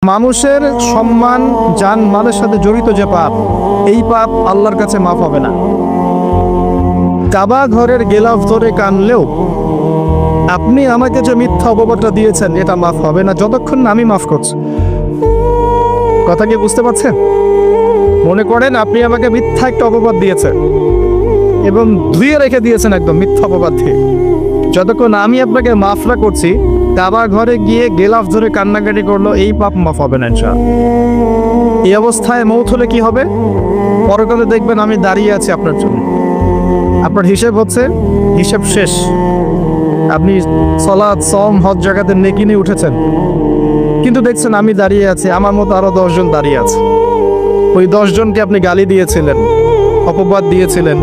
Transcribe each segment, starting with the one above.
মানুষের সম্মান জান মালের সাথে জড়িত যে পাপ, এই পাপ আল্লাহর কাছে মাফ হবে না। কাবা ঘরের গেলাফ ধরে কানলেও আপনি আমাকে যে মিথ্যা অপবাদটা দিয়েছেন এটা মাফ হবে না যতক্ষণ না আমি মাফ করছি। কথা কি বুঝতে পারছেন? মনে করেন আপনি আমাকে মিথ্যা একটা অপবাদ দিয়েছেন এবং ধুয়ে রেখে দিয়েছেন একদম মিথ্যা অপবাদ দিয়ে। যতক্ষণ আমি আপনাকে মাফ না করছি, কাবা ঘরে গিয়ে গেলাফ ধরে কান্নাকাটি করলো, এই পাপ মাফ হবে না ইনশাআল্লাহ। এই অবস্থায় মৌত হলে কি হবে? পরকালে দেখবেন আমি দাঁড়িয়ে আছি আপনার জন্য। আপনার হিসেব হচ্ছে, হিসেব শেষ। আপনি সালাত, সওম, হজ জাকাতের নেকি নিয়ে উঠেছেন, কিন্তু দেখছেন আমি দাঁড়িয়ে আছি, আমার মতো আরো 10 জন দাঁড়িয়ে আছে। ওই 10 জনকে আপনি গালি দিয়েছিলেন, অপবাদ দিয়েছিলেন,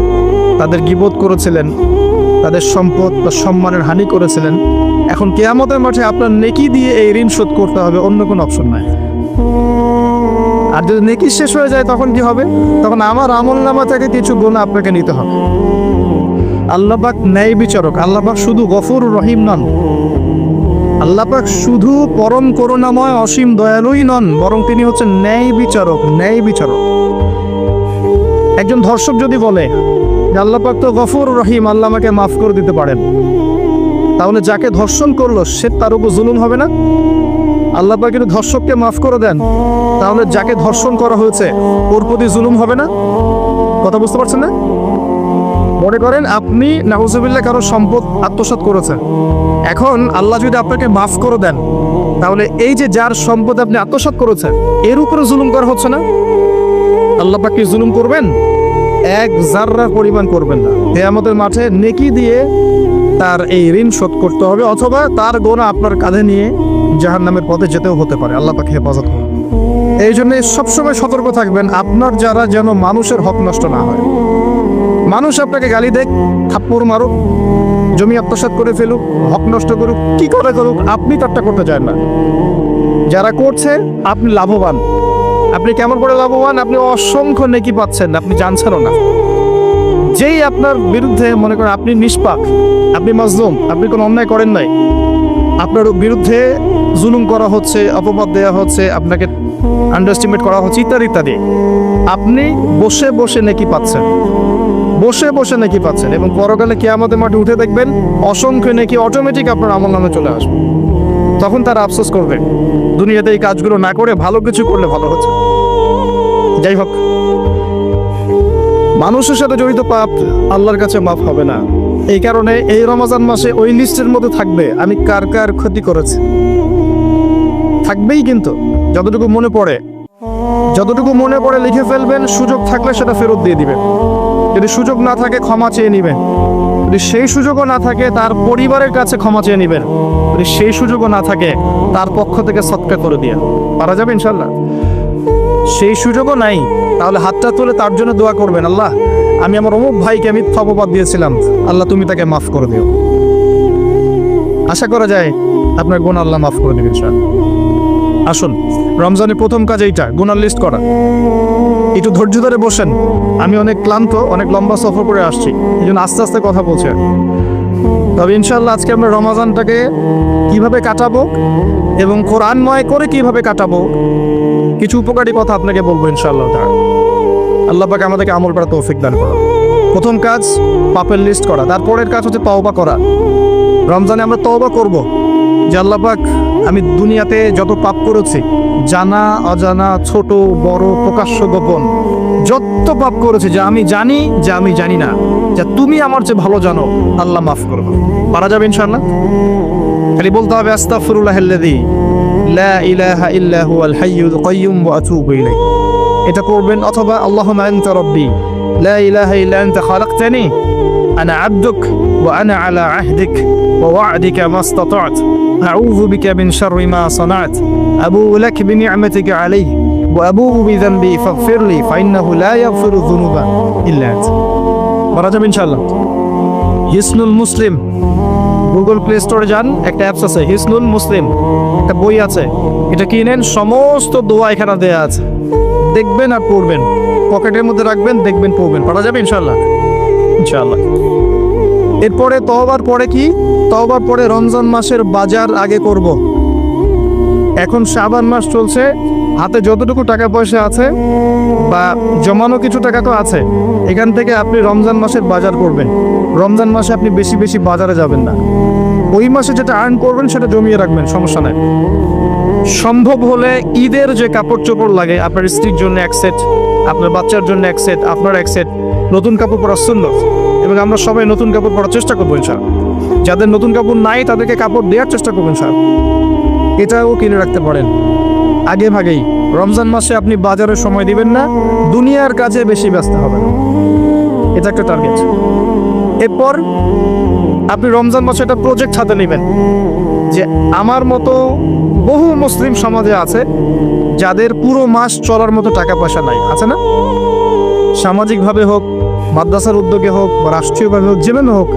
তাদের গীবত করেছিলেন, তাদের সম্পদ বা সম্মানের হানি করেছিলেন। এখন কিয়ামতের মাঠে আপনার নেকি দিয়ে এই ঋণ শোধ করতে হবে, অন্য কোনো অপশন নাই। আর যদি নেকি শেষ হয়ে যায় তখন কি হবে? তখন আমার আমলনামা থেকে কিছু গুনাহ আপনাকে নিতে হবে। আল্লাহ পাক ন্যায় বিচারক। আল্লাহ পাক শুধু গফুর রহিম নন, আল্লাহ পাক শুধু পরম করুণাময় অসীম দয়ালুই নন, বরং তিনি হচ্ছেন ন্যায় বিচারক। ন্যায় বিচারক। একজন ধর্ষক যদি বলে যে আল্লাহ পাক তো গফুর রহিম, আল্লাহ আমাকে মাফ করে দিতে পারেন, তাহলে যাকে ধর্ষণ করলো সে তার উপর জুলুম হবে না? আল্লাহ পাক কিন্তু ধর্ষককে মাফ করে দেন, তাহলে যাকে ধর্ষণ করা হয়েছে ওর প্রতি জুলুম হবে না? কথা বুঝতে পারছেন না? মনে করেন আপনি নাউজুবিল্লাহ কারো সম্পদ আত্মসাৎ করেছেন, এখন আল্লাহ যদি আপনাকে মাফ করে দেন, তাহলে এই যে যার সম্পদ আপনি আত্মসাৎ করেছেন এর উপরে জুলুম করা হচ্ছে না? আল্লাহ পাক কি জুলুম করবেন? এক জাররা পরিমাণ করবেন না। কিয়ামতের মাঠে নেকি দিয়ে তার এই ঋণ শোধ করতে হবে, অথবা তার গুনাহ আপনার কাঁধে নিয়ে জাহান্নামের পথে যেতেও হতে পারে। আল্লাহ পাক হেফাজত করুন। এই জন্য সবসময় সতর্ক থাকবেন আপনার যারা যেন মানুষের হক নষ্ট না হয়। মানুষ আপনাকে গালি দেখ, থাপ্পড় মারুক, জমি আত্মসাৎ করে ফেলুক, হক নষ্ট করুক, কি করে করুক, আপনি তারটা করতে চান না। যারা করছে আপনি লাভবান। আপনি কেমন করে লাভবান? আপনি অসংখ্য নেকি পাচ্ছেন, আপনি জানছেনও না। যেই আপনার বিরুদ্ধে মনে করেন আপনি নিষ্পাপ, আপনি মাজলুম, আপনি কোনো অন্যায় করেন নাই, আপনার বিরুদ্ধে জুলুম করা হচ্ছে, অপবাদ দেওয়া হচ্ছে, আপনাকে আন্ডারস্টিমেট করা হচ্ছে, ইত্যাদি ইত্যাদি, আপনি বসে বসে নেকি পাচ্ছেন, বসে বসে নেকি পাচ্ছেন। এবং পরকালে কিয়ামতের মাঠে উঠে দেখবেন অসংখ্য নেকি অটোমেটিক আপনার আমলনামে চলে আসবে। তখন তারা আফসোস করবে দুনিয়াতে এই কাজগুলো না করে ভালো কিছু করলে ভালো হচ্ছে। যাই হোক, মানুষের সাথে জড়িত পাপ আল্লাহর কাছে মাফ হবে না। এই কারণে এই রমজান মাসে ওই লিস্টের মধ্যে থাকবে আমি কার কার ক্ষতি করেছি, থাকবেই। কিন্তু যতটুকু মনে পড়ে, যতটুকু মনে পড়ে লিখে ফেলবেন, সুযোগ থাকলে সেটা ফেরত দিয়ে দিবেন। যদি সুযোগ না থাকে ক্ষমা চেয়ে নেবেন, যদি সেই সুযোগও না থাকে তার পরিবারের কাছে ক্ষমা চেয়ে নেবেন, যদি সেই সুযোগও না থাকে তার পক্ষ থেকে সৎকার করে দিয়ে পারা যাবে ইনশাল্লাহ। সেই সুযোগও নাই, তাহলে হাতটা তুলে তার জন্য দোয়া করবেন, আল্লাহ আমি আমার অমুক ভাইকে মিথ্যা অপবাদ দিয়েছিলাম, আল্লাহ তুমি তাকে মাফ করে দিও। আশা করা যায় আপনার গুনাহ আল্লাহ মাফ করে দেবেন ইনশাআল্লাহ। আসুন, রমজানের প্রথম কাজ এইটা, গুনার লিস্ট করা। একটু ধৈর্য ধরে বসেন। আমি অনেক ক্লান্ত, অনেক লম্বা সফর করে আসছি, এই জন্য আস্তে আস্তে কথা বলছি। তবে ইনশাআল্লাহ আজকে আমরা রমজানটাকে কিভাবে কাটাবো এবং কোরআনময় করে কিভাবে কাটাবো, কিছু উপকারী কথা আপনাকে বলবো ইনশাআল্লাহ। আল্লাহ পাক আমাদেরকে আমল করার তৌফিক দান করুন। প্রথম কাজ পাপের লিস্ট করা, তারপরের কাজ হচ্ছে তওবা করা। রমজানে আমরা তওবা করব যে আল্লাহ পাক আমি দুনিয়াতে যত পাপ করেছি, জানা অজানা, ছোট বড়, প্রকাশ্য গোপন, যত পাপ করেছি, যা আমি জানি, যা আমি জানি না, যা তুমি আমার চেয়ে ভালো জানো, আল্লাহ মাফ করো। পারা যাবে ইনশাআল্লাহ। খালি বলতে হবে আস্তাগফিরুল্লাহাল্লাযী লা ইলাহা ইল্লা হুয়াল হাইয়ুল কাইয়্যুম ওয়া আতুবু ইলাইহি। এটা করবেন। অথবা আল্লাহুম্মা আনতা রাব্বি লা ইলাহা ইল্লা আনতা খালাকতানি আনা আবদুক ওয়া আনা আলা আহদিক ওয়া ওয়া'দিকা মাস্তাতা'তু আউযু বিকা মিন শাররি মা সানা'ত আবুউ লাক বিনি'মাতিকা আলাইহি ওয়া আবুউ বিযানবি ফাগফিরলি ফাইন্নাহু লা ইয়াগফিরু যুনুবা ইল্লা আনতা। পারা যাবে ইনশাআল্লাহ। হিসনুল মুসলিম, গুগল প্লে স্টোরে যান, একটা অ্যাপস আছে হিসনুল মুসলিম, একটা বই আছে, এটা কিনেন, সমস্ত দোয়া এখানে দেয়া আছে, দেখবেন আর পড়বেন, পকেটের মধ্যে রাখবেন, দেখবেন, পড়বেন। পারা যাবে ইনশাআল্লাহ। ইনশাআল্লাহ। এরপরে তওবার পরে কি? তওবার পরে রমজান মাসের বাজার আগে করব। এখন শাবান মাস চলছে, হাতে যতটুকু টাকা পয়সা আছে বা জমানো কিছু টাকা তো আছে, এখান থেকে আপনি রমজান মাসের বাজার করবেন। রমজান মাসে আপনি বেশি বেশি বাজারে যাবেন না, ওই মাসে যেটা আর্ন করবেন সেটা জমিয়ে রাখবেন, সমস্যা নাই। সম্ভব হলে ঈদের যে কাপড় চোপড় লাগে, আপনার স্ত্রীর জন্য এক সেট, আপনার বাচ্চার জন্য এক সেট, আপনার এক সেট, নতুন কাপড় পরা সুন্নাত, এবং আমরা সবাই নতুন কাপড় পরার চেষ্টা করবো ইনশাআল্লাহ। যাদের নতুন কাপড় নাই তাদেরকে কাপড় দেওয়ার চেষ্টা করবেন ইনশাআল্লাহ। এটাও কিনে রাখতে পারেন আগে ভাগেই। রমজান মাসে আপনি বাজারে সময় দিবেন না, দুনিয়ার কাজে বেশি ব্যস্ত হবেন, এটা একটা টার্গেট। এরপর আপনি রমজান মাসে একটা প্রজেক্ট হাতে নেবেন যে আমার মতো বহু মুসলিম সমাজে আছে যাদের পুরো মাস চলার মতো টাকা পয়সা নাই, আছে না? সামাজিকভাবে হোক, মাদ্রাসার উদ্যোগে হোক, বা রাষ্ট্রীয়ভাবে হোক, যেভাবে হোক,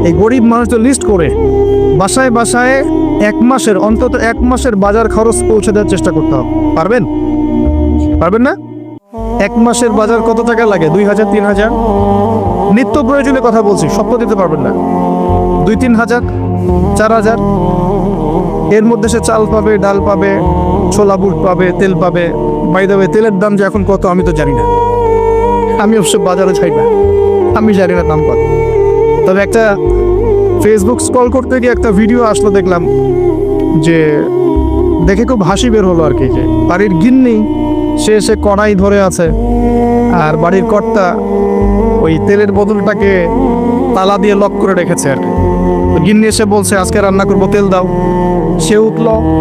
এই গরিব মানুষদের লিস্ট করে বাসায় বাসায় অন্তত এক মাসের বাজার খরচ পৌঁছে দেওয়ার চেষ্টা করতে হবে। পারবেন? পারবেন না? এক মাসের বাজার কত টাকা লাগে? 2000, 3000। নিত্য প্রয়োজনীয় কথা বলছি, সব তো দিতে পারবেন না। 2-3 হাজার, 4000, এর মধ্যে সে চাল পাবে, ডাল পাবে, ছোলা বুট পাবে, তেল পাবে। বাই দ্য ওয়ে, তেলের দাম যে এখন কত আমি তো জানি না, আমি অবশ্য বাজারে যাই না, আমি জানি না দাম কত। তবে একটা ফেসবুক স্ক্রল করতে গিয়ে একটা ভিডিও আসলো, দেখলাম যে দেখে খুব হাসি বের হলো আর কি, যে বাড়ির গিন্নি সে কড়াই ধরে আছে, আর বাড়ির কর্তা ওই তেলের বোতলটাকে তালা দিয়ে লক করে রেখেছে আর কি। গিন্নি এসে বলছে আজকে রান্না করবো, তেল দাও। সে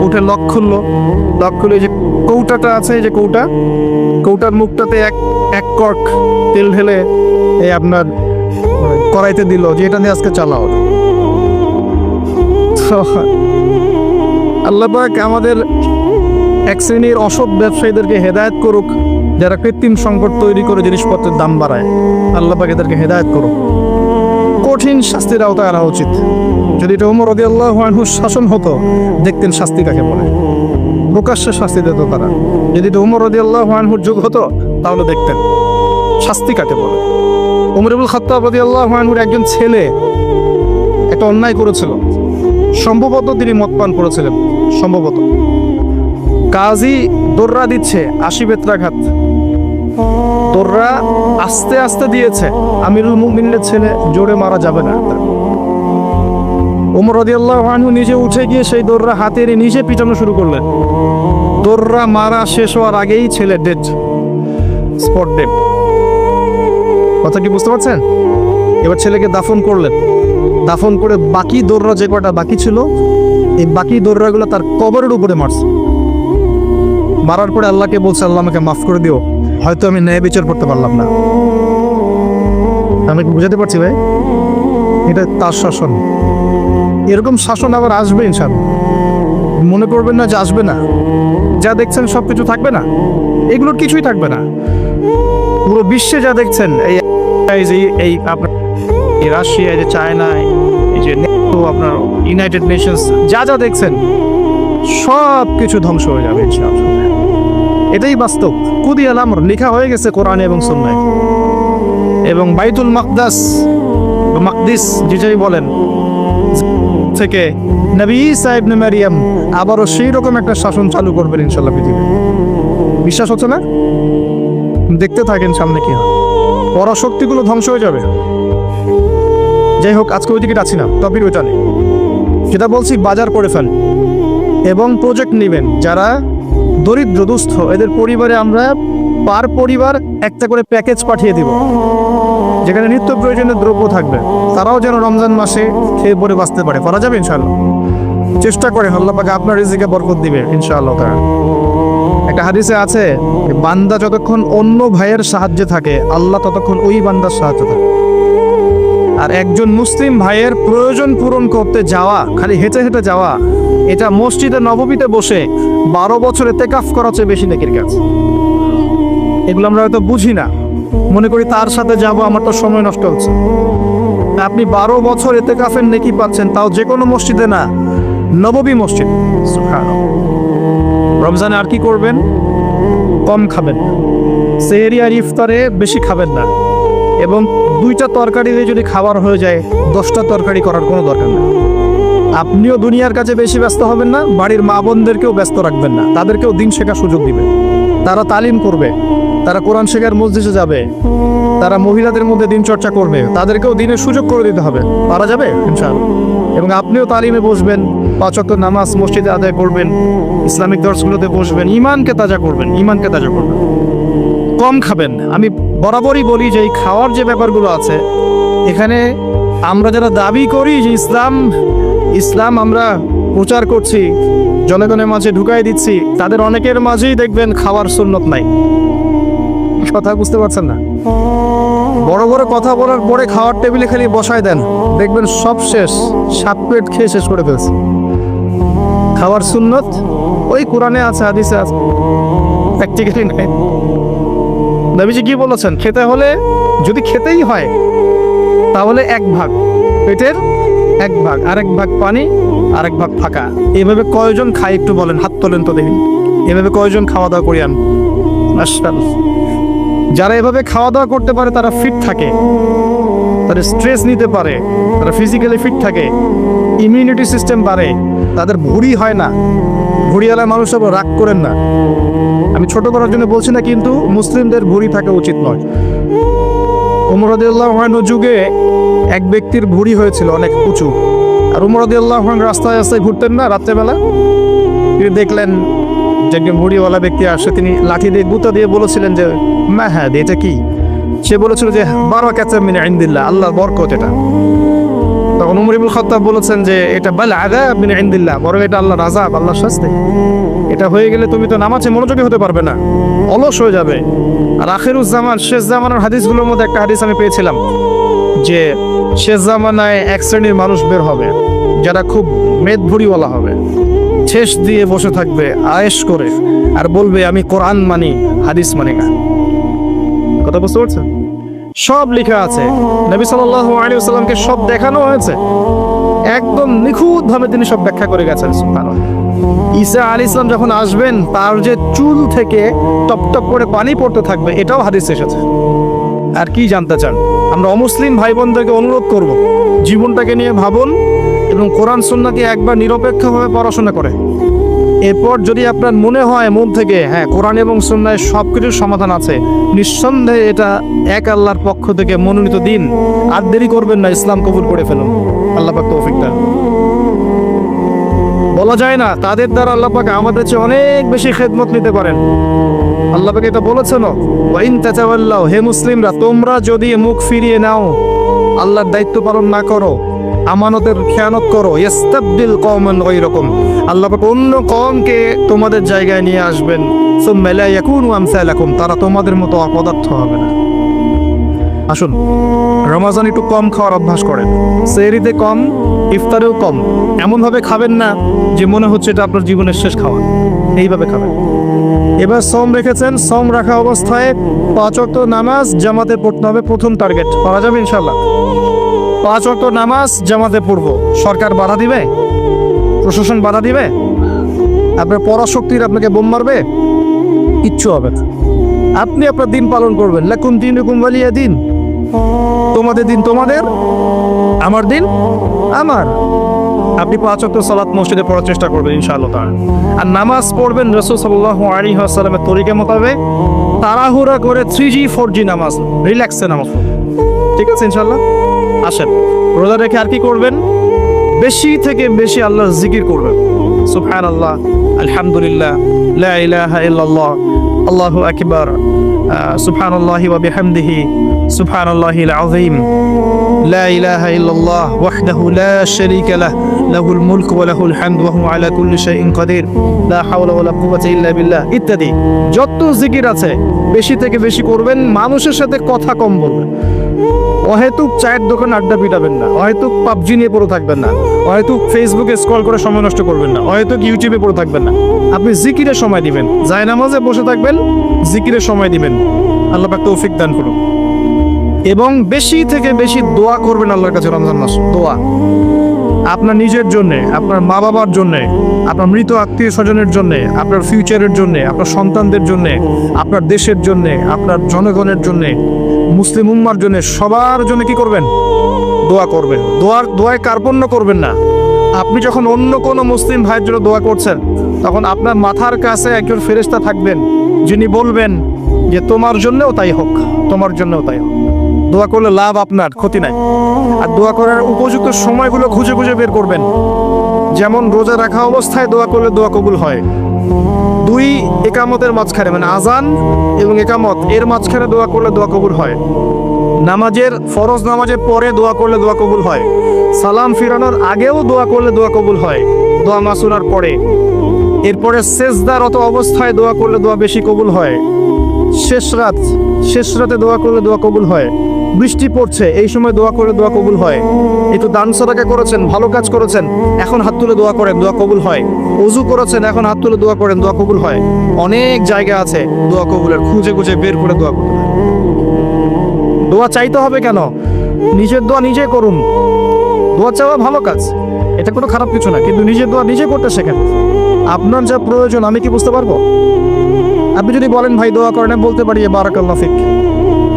উঠে লক খুললো, এই যে কৌটাটা আছে, এই যে কৌটার মুখটাতে এক কর্ক তেল ঢেলে এই আপনার কড়াইতে দিল, যে এটা দিয়ে আজকে চালাও। আল্লাহ পাক আমাদের এক শ্রেণীর অসৎ ব্যবসায়ীদেরকে হেদায়েত করুক, যারা কৃত্রিম সংকট তৈরি করে জিনিসপত্রের দাম বাড়ায়। আল্লাহ পাক এদেরকে হেদায়েত করুক, কঠিন শাস্তির আওতায় আনা উচিত। যদি এটা ওমর রাদিয়াল্লাহু আনহুর শাসন হতো, দেখতেন শাস্তি কাকে বলে, প্রকাশ্যে শাস্তি দিত তারা। যদি এটা ওমর রাদিয়াল্লাহু আনহুর যুগ হতো, তাহলে দেখতেন শাস্তি কাকে বলে। ওমর ইবনুল খাত্তাব রাদিয়াল্লাহু আনহুর একজন ছেলে একটা অন্যায় করেছিল, সম্ভবত তিনি মদ পান করেছিলেন, সম্ভবত। কাজী দোররা দিচ্ছে 80 বেত্রাঘাত, দোররা আস্তে আস্তে দিয়েছে, আমিরুল মুমিনের ছেলে, জোরে মারা যাবে না। ওমর রাদিয়াল্লাহু আনহু নিজে উঠে গিয়ে সেই দোররা হাতে নিয়ে নিজে পিটানো শুরু করলেন। দোররা মারা শেষ হওয়ার আগেই ছেলে ডেড, স্পট ডেড। কথা কি বুঝতে পারছেন? এবার ছেলেকে দাফন করলেন, দাফন করে বাকি দোররা যে কটা বাকি ছিল, এই বাকি দোররাগুলো তার কবরের উপরে মারছে। মারার পরে আল্লাহকে বলছে, আল্লাহ আমাকে মাফ করে দিও, হয়তো আমি ন্যায় বিচার করতে পারলাম না। আমি বুঝাতে পারছি ভাই? এটা তার শাসন। এরকম শাসন আবার আসবে ইনশাআল্লাহ, মনে করবেন না যে আসবে না। যা দেখছেন সবকিছু থাকবে না, এগুলোর কিছুই থাকবে না। পুরো বিশ্বে যা দেখছেন, এই আপনার রাশিয়া, যে চায়না, এই যে আপনার ইউনাইটেড নেশনস, যা দেখছেন সব কিছু ধ্বংস হয়ে যাবে ইনশাআল্লাহ। এটাই বাস্তব, কুদিয়াল আমর, লেখা হয়ে গেছে কোরআনে এবং সুন্নায়। এবং বাইতুল মাকদিস যেটাই বলেন, থেকে নবী ঈসা ইবনে মারিয়াম আবারও সেই রকম একটা শাসন চালু করবেন ইনশাআল্লাহ পৃথিবী। বিশ্বাস হচ্ছে না? দেখতে থাকেন সামনে কি হয়। পরাশক্তিগুলো ধ্বংস হয়ে যাবে। যাই হোক, আজকে ওই দিকে আছি না, টপিক ওইটা নেই। যেটা বলছি, বাজার করে ফেলেন এবং প্রজেক্ট নেবেন। যারা দরিদ্র দুস্থ, এদের পরিবারে আমরা পার পরিবার একটা করে প্যাকেজ পাঠিয়ে দিব, যেখানে নিত্য প্রয়োজনীয় দ্রব্য থাকবে। তারাও যেন রমজান মাসে খেয়ে পরে বাঁচতে পারে। করা যাবে ইনশাআল্লাহ। চেষ্টা করে, আল্লাহ পাক আপনার রিজিকে বরকত দিবে ইনশাআল্লাহ। একটা হাদিসে আছে, বান্দা যতক্ষণ অন্য ভাইয়ের সাহায্যে থাকে, আল্লাহ ততক্ষণ ওই বান্দার সাহায্য থাকে। আর একজন মুসলিম ভাইয়ের প্রয়োজন পূরণ করতে যাওয়া, খালি হেঁটে হেঁটে যাওয়া, এটা মসজিদে নববীতে বসে 12 বছর ইতিকাফ করার চেয়ে বেশি নেকির কাজ। এগুলো আমরা হয়তো বুঝি না, মনে করি তার সাথে যাব, আমার তো সময় নষ্ট হচ্ছে। আপনি 12 বছর ইতিকাফের নেকি পাচ্ছেন, তাও যে কোনো মসজিদে না, নববী মসজিদ। সুবহানাল্লাহ। রমজানে আর কি করবেন? কম খাবেন, সেহরি আর ইফতারে বেশি খাবেন না, এবং 2টা তরকারি দিয়ে যদি খাবার হয়ে যায়, 10টা তরকারি করার কোনো দরকার নেই। আপনিও দুনিয়ার কাছে বেশি ব্যস্ত হবেন না, বাড়ির মা বোনদেরকেও ব্যস্ত রাখবেন না, তাদেরকেও দিন শেখার সুযোগ দিবেন। তারা তালিম করবে, তারা কোরআন শেখার মসজিদে যাবে, তারা মহিলাদের মধ্যে দিন চর্চা করবে, তাদেরকেও দিনের সুযোগ করে দিতে হবে। পারা যাবে ইনশাআল্লাহ। এবং আপনিও তালিমে বসবেন, 5 ওয়াক্ত নামাজ মসজিদে আদায় করবেন, ইসলামিক দর্শগুলোতে বসবেন, ইমানকে তাজা করবেন, ইমানকে তাজা করবেন। কম খাবেন। আমি বরাবরই বলি যে এই খাওয়ার যে ব্যাপারগুলো আছে, এখানে আমরা যারা দাবি করি যে ইসলাম আমরা প্রচার করছি, জনগণের মাঝে ঢুকাই দিচ্ছি, তাদের অনেকের মাঝেই দেখবেন খাওয়ার সুন্নত নাই। কথা বুঝতে পারছেন না? বড় বড় কথা বলার পরে খাওয়ার টেবিলে খালি বসায় দেন, দেখবেন সব শেষ, 7 প্লেট খেয়ে শেষ করে ফেলছে। খাওয়ার সুন্নত ওই কোরআনে আছে, হাদিসে আছে, প্র্যাকটিক্যালি নাই। নবীজি কি বলেছেন? খেতে হলে, যদি খেতেই হয় তাহলে 1 ভাগ পেটের 1 ভাগ, আরেক ভাগ পানি, আরেক ভাগ ফাঁকা। এভাবে কয়জন খায় একটু বলেন, হাত তোলেন তো দেখি। এভাবে কয়জন খাওয়া দাওয়া করি আমি? মাশাআল্লাহ। যারা এভাবে খাওয়া দাওয়া করতে পারে তারা ফিট থাকে, তারা স্ট্রেস নিতে পারে, তারা ফিজিক্যালি ফিট থাকে, ইমিউনিটি সিস্টেম বাড়ে, তাদের ভুঁড়ি হয় না। ভুঁড়িওয়ালা মানুষ সব রাগ করেন না, আমি ছোট করার জন্য বলছি না, কিন্তু মুসলিমদের ভুঁড়ি থাকা উচিত নয়। ওমর রাদিয়াল্লাহু আনহু যুগে এক ব্যক্তির ভুঁড়ি হয়েছিল অনেক উঁচু, আর ওমর রাদিয়াল্লাহু আনহু রাস্তায় রাস্তায় ঘুরতেন না রাত্রেবেলা। তিনি দেখলেন যে একজন ভুঁড়িওয়ালা ব্যক্তি আসে, তিনি লাঠি দিয়ে গুঁতা দিয়ে বলেছিলেন যে মা হ্যাঁ এটা কি? সে বলেছিল যে বারাকাতুম মিন ইনদিল্লাহ, আল্লাহর বরকত এটা। তখন ওমর ইবনে খাত্তাব বলেছেন যে এটা বাল আযাব মিন ইনদিল্লাহ, বরং এটা আল্লাহর আযাব, আল্লাহর শাস্তি। এটা হয়ে গেলে তুমি তো নামাজে মনোযোগী হতে পারবে না, অলস হয়ে যাবে। আর আখিরুজ জামান, শেষ জামানার হাদিসগুলোর মধ্যে একটা হাদিস আমি পেয়েছিলাম যে শেষ জামানায় 1 শ্রেণীর মানুষ বের হবে যারা খুব মেদভুড়িওয়ালা হবে, শেষ দিয়ে বসে থাকবে আয়েশ করে, আর বলবে আমি কোরআন মানি, হাদিস মানি না। কথা বুঝতে পারছেন? সব লেখা আছে, নবী সাল্লাল্লাহু আলাইহি ওয়াসাল্লামকে সব দেখানো হয়েছে, একদম নিখুঁতভাবে তিনি সব ব্যাখ্যা করে গেছেন। সুবহানাল্লাহ। ঈসা আলাইহিস সালাম যখন আসবেন, তার যে চুল থেকে টপ টপ করে পানি পড়তে থাকবে, এটাও হাদিসে এসেছে। আর কি জানতে চান? আমরা অমুসলিম ভাই বোনদেরকে অনুরোধ করব, জীবনটাকে নিয়ে ভাবুন এবং কোরআন সুন্নাহকে একবার নিরপেক্ষভাবে পড়াশোনা করে, এরপর যদি আপনার মনে হয় মন থেকে হ্যাঁ কোরআন এবং সুন্নাহয় সব কিছুর সমাধান আছে, নিঃসন্দেহে এটা এক আল্লাহর পক্ষ থেকে মনোনীত দিন। আর দেরি করবেন না, ইসলাম কবুল করে ফেলুন। আল্লাহ পাক তৌফিক দেন। বলা যায় না তাদের দ্বারা আল্লাহ পাক আমাদের চেয়ে অনেক বেশি খেদমত নিতে পারেন। আল্লাহ পাক এটা বলেছেন, ওয়া ইন তাতাওয়াল্লাউ, হে মুসলিমরা তোমরা যদি মুখ ফিরিয়ে নাও, আল্লাহর দায়িত্ব পালন না করো, আমানতের খেয়ানত করো, ইস্তাবদিল কওমান গায়রাকুম, আল্লাহ পাক অন্য কওমকে তোমাদের জায়গায় নিয়ে আসবেন, সুম্মা লা ইয়াকুনু আমসালাকুম, তারা তোমাদের মতো অপদার্থ হবে না। আসুন রমজান একটু কম খাওয়ার অভ্যাস করেন, সেহরিতে কম, ইফতারেও কম। এমনভাবে খাবেন না যে মনে হচ্ছে এটা আপনার জীবনের শেষ খাওয়া, এইভাবে খাবেন। এবার সম রেখেছেন, সম রাখা অবস্থায় 5 ওয়াক্ত নামাজ জামাতে পড়তে হবে, প্রথম টার্গেট। করা যাবে ইনশাআল্লাহ? 5 ওয়াক্ত নামাজ জামাতে পড়বো। সরকার বাধা দিবে? প্রশাসন বাধা দিবে? আপনার পরাশক্তির আপনাকে বোম মারবে? কিচ্ছু হবে না। আপনি আপনার দিন পালন করবেন। লাকুম দীনুকুম ওয়ালিয়া দিন, তোমাদের দিন তোমাদের, আমার দিন আমার। আপনি 5 ওয়াক্ত সালাত মসজিদে পড়ার চেষ্টা করবেন ইনশাআল্লাহ তাআলা। আর নামাজ পড়বেন রাসূল সাল্লাল্লাহু আলাইহি ওয়াসাল্লামের তরিকা মোতাবেক, তাড়াহুড়া করে 3G 4G নামাজ, রিল্যাক্সে নামাজ পড়বেন। ঠিক আছে ইনশাআল্লাহ? আসেন, রোজা রেখে আর কি করবেন? বেশি থেকে বেশি আল্লাহর জিকির করবেন। সুবহানাল্লাহ, আলহামদুলিল্লাহ, লা ইলাহা ইল্লাল্লাহ, আল্লাহু আকবার, সুবহানাল্লাহি ওয়া বিহামদিহি, সুবহানাল্লাহিল আযীম, লা ইলাহা ইল্লাল্লাহ ওয়াহদাহু লা শারীকা লাহ, লাহুল মুলকু ওয়া লাহুল হামদু ওয়া হুয়া আলা কুল্লি শাইইন কাদির, লা হাওলা ওয়া লা কুওয়াতা ইল্লা বিল্লাহ ইত্যাদি। যত জিকির আছে বেশি থেকে বেশি করবেন। মানুষের সাথে কথা কম বলবেন। অহেতুক চায়ের দোকান আড্ডা পিটাবেন না, অহেতুক পাবজি নিয়ে পড়ে থাকবেন না, অহেতুক ফেসবুকে স্ক্রল করে সময় নষ্ট করবেন না, অহেতুক ইউটিউবে পড়ে থাকবেন না। আপনি জিকিরের সময় দিবেন, জায়নামাজে বসে থাকবেন, জিকিরের সময় দিবেন। আল্লাহ পাক তৌফিক দান করুন। এবং বেশি থেকে বেশি দোয়া করবেন আল্লাহর কাছে রমজান মাস। দোয়া আপনার নিজের জন্য, আপনার মা বাবার জন্য, আপনার মৃত আত্মীয় স্বজনের জন্য, আপনার ফিউচারের জন্য, আপনার সন্তানদের জন্য, আপনার দেশের জন্য, আপনার জনগণের জন্য, মুসলিম উম্মার জন্য, সবার জন্য কি করবেন? দোয়া করবেন। দোয়ায় কার্পণ্য করবেন না। আপনি যখন অন্য কোনো মুসলিম ভাইয়ের জন্য দোয়া করছেন, তখন আপনার মাথার কাছে একজন ফেরেশতা থাকবেন, যিনি বলবেন যে তোমার জন্যও তাই হোক, তোমার জন্যও তাই হোক। দোয়া করলে লাভ আপনার, ক্ষতি নাই। আর দোয়া করার উপযুক্ত সময়গুলো খুঁজে খুঁজে বের করবেন। যেমন রোজা রাখা অবস্থায় দোয়া করলে দোয়া কবুল হয়। 2 একামতের মাঝখানে, মানে আজান এবং একামত এর মাঝখানে দোয়া করলে দোয়া কবুল হয়। নামাজের ফরজ নামাজের পরে দোয়া করলে দোয়া কবুল হয়। সালাম ফিরানোর আগেও দোয়া করলে দোয়া কবুল হয়, দোয়া মাসুনার পরে। এরপরে সেজদারত অবস্থায় দোয়া করলে দোয়া বেশি কবুল হয়। শেষ রাতে দোয়া করলে দোয়া কবুল হয়। বৃষ্টি পড়ছে এই সময় দোয়া করলে দোয়া কবুল হয়। একটু দান সাদাকা করেছেন, ভালো কাজ করেছেন, এখন হাত তুলে দোয়া করেন, দোয়া কবুল হয়। ওযু করেছেন, এখন হাত তুলে দোয়া করেন, দোয়া কবুল হয়। অনেক জায়গা আছে দোয়া কবুলের, খুঁজে খুঁজে বের করে দোয়া করতে হয়। দোয়া চাইতে হবে কেন? নিজের দোয়া নিজে করুন। দোয়া চাওয়া ভালো কাজ, এটা কোনো খারাপ কিছু না, কিন্তু নিজের দোয়া নিজে করতে শেখেন। আপনার যা প্রয়োজন আমি কি বুঝতে পারবো? আপনি যদি বলেন ভাই দোয়া করেন, আমি বলতে পারি বারাকাল্লাহ ফিক,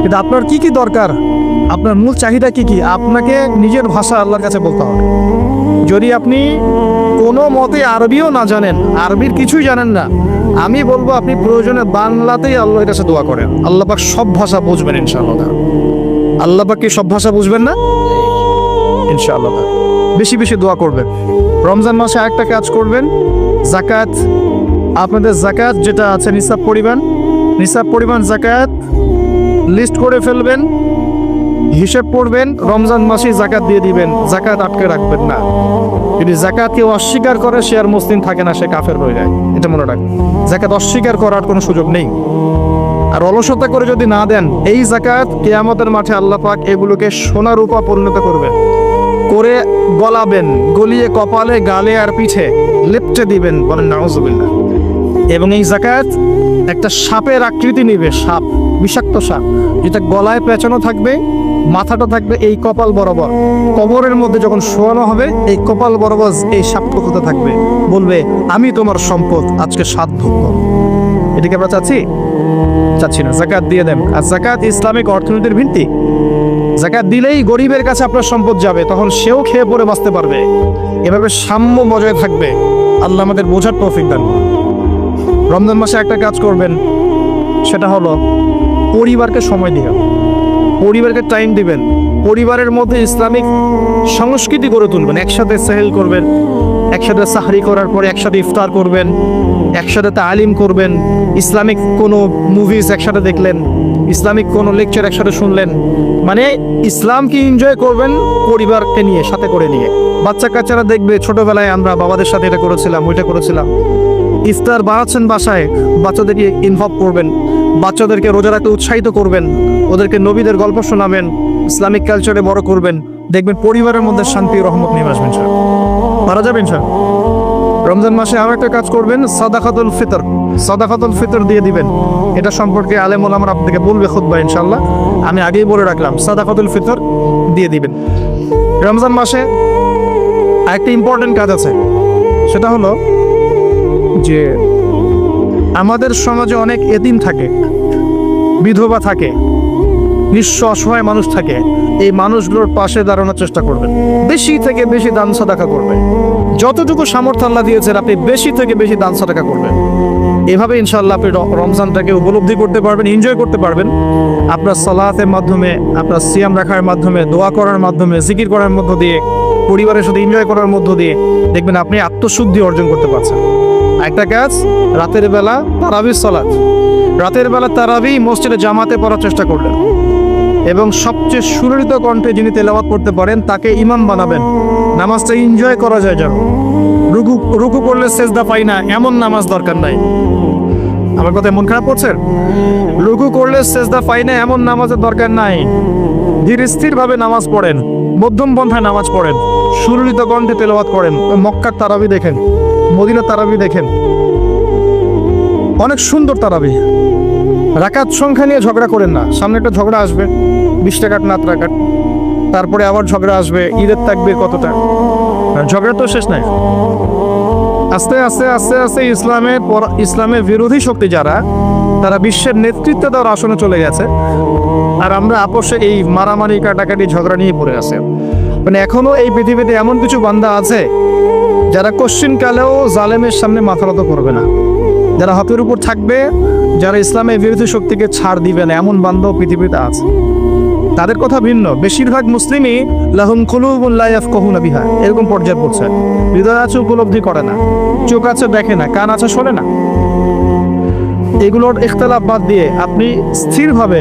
কিন্তু আপনার কি কি দরকার, আপনার মূল চাহিদা কি কি, আপনাকে নিজের ভাষা আল্লাহর কাছে বলতে হবে। যদি আপনি কোনো মতে আরবিও না জানেন, আরবির কিছুই জানেন না, আমি বলবো আপনি প্রয়োজনে বাংলাতেই আল্লাহর কাছে দোয়া করেন। আল্লাহ পাক সব ভাষা বুঝবেন ইনশাআল্লাহ। আল্লাহ পাক কি সব ভাষা বুঝবেন না? ইনশাআল্লাহ বেশি বেশি দোয়া করবেন। রমজান মাসে একটা কাজ করবেন, যাকাত, আপনাদের যাকাত যেটা আছে নিসাব পরিমাণ যাকাত লিস্ট করে ফেলবেন, হিসেব করবেন, রমজান মাসে যাকাত দিয়ে দিবেন, যাকাত আটকে রাখবেন না। যদি যাকাত কেউ অস্বীকার করে সে আর মুসলিম থাকে না, সে কাফের হয়ে যায়, এটা মনে রাখবেন। যাকাত অস্বীকার করার কোনো সুযোগ নেই। আর অলসতা করে যদি না দেন, এই যাকাত কিয়ামতের মাঠে আল্লাহ পাক এগুলোকে সোনা রূপা পরিণত করবেন, করে গলাবেন, গলিয়ে কপালে, গালে আর পিঠে লেপটে দিবেন, বলেন নাউজুবিল্লাহ। এবং এই যাকাত একটা সাপের আকৃতি নিবে, সাপ, বিষাক্ত সাপ, যেটা গলায় পেঁচানো থাকবে, মাথাটা থাকবে এই কপাল বরাবর। কবরের মধ্যে যখন শোয়ানো হবে, এই কপাল বরাবর এই সাপটা হতে থাকবে, বলবে আমি তোমার সম্পদ, আজকে সাত ভোগ। এটাকে আমরা চাচ্ছি না। যাকাত দিয়ে দেন। আর যাকাত ইসলামিক অর্থনীতির ভিত্তি। যাকাত দিলেই গরিবের কাছে আপনার সম্পদ যাবে, তখন সেও খেয়ে পরে বাঁচতে পারবে। এভাবে সাম্য বজায় থাকবে। আল্লাহ আমাদের বোঝার তৌফিক দান। রমজান মাসে একটা কাজ করবেন, সেটা হলো পরিবারকে সময় দিবেন, পরিবারকে টাইম দিবেন, পরিবারের মধ্যে ইসলামিক সংস্কৃতি গড়ে তুলবেন। একসাথে সেহেল করবেন, একসাথে সাহরি করার পরে একসাথে ইফতার করবেন, একসাথে তালিম করবেন, ইসলামিক কোনো মুভিজ একসাথে দেখলেন, ইসলামিক কোনো লেকচার একসাথে শুনলেন। মানে ইসলামকে এনজয় করবেন পরিবারকে নিয়ে, সাথে করে নিয়ে। বাচ্চা কাচ্চারা দেখবে ছোটবেলায় আমরা বাবাদের সাথে এটা করেছিলাম, ওইটা করেছিলাম। ইফতার বানাচ্ছেন বাসায়, বাচ্চাদেরকে ইনভলভ করবেন, বাচ্চাদেরকে রোজা রাখতে উৎসাহিত করবেন, ওদেরকে নবীদের গল্প শোনাবেন, ইসলামিক কালচারে বড় করবেন। দেখবেন পরিবারের মধ্যে শান্তি রহমত নিয়ে আসবেন, স্যার পারা যাবেন স্যার। রমজান মাসে আরো একটা কাজ করবেন, সাদাকাতুল ফিতর দিয়ে দিবেন। এটা সম্পর্কে আলেম ওলামারা আপনাদেরকে বলবে খুতবা ইনশাআল্লাহ, আমি আগেই বলে রাখলাম, সাদাকাতুল ফিতর দিয়ে দিবেন। রমজান মাসে আরেকটা ইম্পর্টেন্ট কাজ আছে, সেটা হলো যে আমাদের সমাজে অনেক এতিম থাকে, বিধবা থাকে, নিঃস্ব অসহায় মানুষ থাকে। এই মানুষগুলোর পাশে দাঁড়ানোর চেষ্টা করবেন, বেশি থেকে বেশি দান সাদাকা করবেন। যতটুকু সামর্থ্য আল্লাহ দিয়েছেন আপনি বেশি থেকে বেশি দান সাদাকা করবেন। এভাবে ইনশাআল্লাহ আপনি রমজানটাকে উপলব্ধি করতে পারবেন, এনজয় করতে পারবেন। আপনার সালাতের মাধ্যমে, আপনার সিয়াম রাখার মাধ্যমে, দোয়া করার মাধ্যমে, জিকির করার মধ্য দিয়ে, পরিবারের সাথে এনজয় করার মধ্য দিয়ে দেখবেন আপনি আত্মশুদ্ধি অর্জন করতে পারছেন। একটা কাজ, রাতের বেলা তারাবির সালাত, রাতের বেলা তারাবি মসজিদে জামাতে পড়ার চেষ্টা করলেন, এবং সবচেয়ে সুললিত কণ্ঠে যিনি তেলাওয়াত করতে পারেন তাকে ইমাম বানাবেন। নামাজটা এনজয় করা যায় যেন। রুকু করলে সেজদা পাই না এমন নামাজ দরকার নাই। আমার কথা মন খারাপ করছেন? রুকু করলে সেজদা পাই না এমন নামাজের দরকার নাই। ধীর স্থির ভাবে নামাজ পড়েন, মধ্যম পন্থায় নামাজ পড়েন, সুললিত কণ্ঠে তেলাওয়াত করেন। মক্কার তারাবি দেখেন, মদিনার তারাবি দেখেন, অনেক সুন্দর তারাবি। রাকাত সংখ্যা নিয়ে ঝগড়া করেন না। সামনে একটা ঝগড়া আসবে, 20 টাকার নাত রাকাত, তারপরে আবার ঝগড়া আসবে ঈদের তাকবীর কতটা, ঝগড়া তো শেষ নাই। আস্তে আস্তে আস্তে আস্তে ইসলামের বিরোধী শক্তি যারা, তারা বিশ্বের নেতৃত্ব দেওয়ার আসনে চলে গেছে, আর আমরা আপোষে এই মারামারি কাটাকাটি ঝগড়া নিয়ে পড়ে আছে। মানে এখনো এই পৃথিবীতে এমন কিছু বান্দা আছে যারা কোশ্চিনকালেও জালেমের সামনে মাথা নত করবে না, যারা হকের উপর থাকবে, যারা ইসলামের বিরোধী শক্তিকে ছাড় দিবে না, এমন বান্দাও পৃথিবীতে আছে। তাদের কথা ভিন্ন। বেশিরভাগ মুসলিমই লাহুম কুলুবুন লা ইয়াফকাহুনা বিহা এরকম পর্যায়ে পড়ছে। হৃদয় আছে, উপলব্ধি করে না, চোখ আছে, দেখে না, কান আছে, শোনে না। এগুলোর ইখতিলাফ বাদ দিয়ে আপনি স্থিরভাবে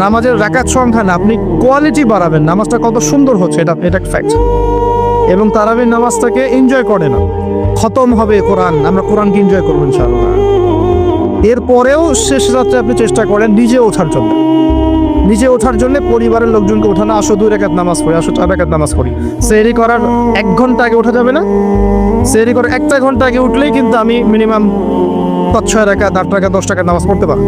নামাজের রাকাত সংখ্যা না, আপনি কোয়ালিটি বাড়াবেন। নামাজটা কত সুন্দর হচ্ছে এটা ফ্যাক্ট। এবং তারাবির নামাজটাকে এনজয় করে না। খতম হবে কোরআন, আমরা কোরআনকে এনজয় করবো ইনশাআল্লাহ। এরপরেও শেষ রাত্রে আপনি চেষ্টা করেন নিজে ওঠার জন্য পরিবারের লোকজনকে ওঠানো, আসো 2 রাকাত নামাজ পড়ি, আসো 4 রাকাত নামাজ পড়ি। সেহরি করার 1 ঘন্টা আগে ওঠা যাবে না? সেহরি করার 1 ঘন্টা আগে উঠলেই কিন্তু আমি মিনিমাম 5-6 রাকাত, 8 রাকাত, 10 রাকাত নামাজ পড়তে পারবো।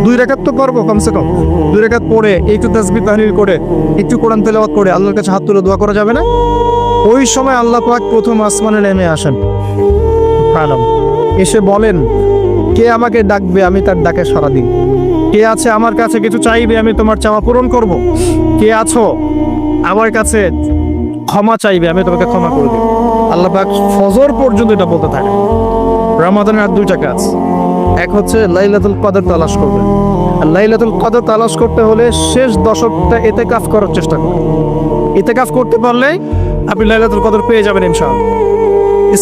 2 রাকাত তো পারবো কমসে কম। 2 রাকাত পড়ে একটু তাসবিহ তাহলিল করে, একটু কোরআন তেলাওয়াত করে আল্লাহর কাছে হাত তুলে দোয়া করা যাবে না? ওই সময় আল্লাহ পাক প্রথম আসমানে নেমে আসেন, এসে বলেন, কে আমাকে ডাকবে, আমি তার ডাকে সাড়া দিই। কে আছে আমার কাছে কিছু চাইবে, আমি তোমার চাওয়া পূরণ করব। কে আছো আমার কাছে ক্ষমা চাইবে, আমি তোমাকে ক্ষমা করে দেব। আল্লাহ পাক ফজর পর্যন্ত এটা বলতে থাকে। রমাদানের আর 2টা কাজ। এক হচ্ছে লাইলাতুল কদর তালাশ করবে। আর লাইলাতুল কদর তালাশ করতে হলে শেষ দশকটা ইতিকাফ করার চেষ্টা করুন। ইতিকাফ করতে পারলে আপনি লাইলাতুল কদর পেয়ে যাবেন ইনশাআল্লাহ।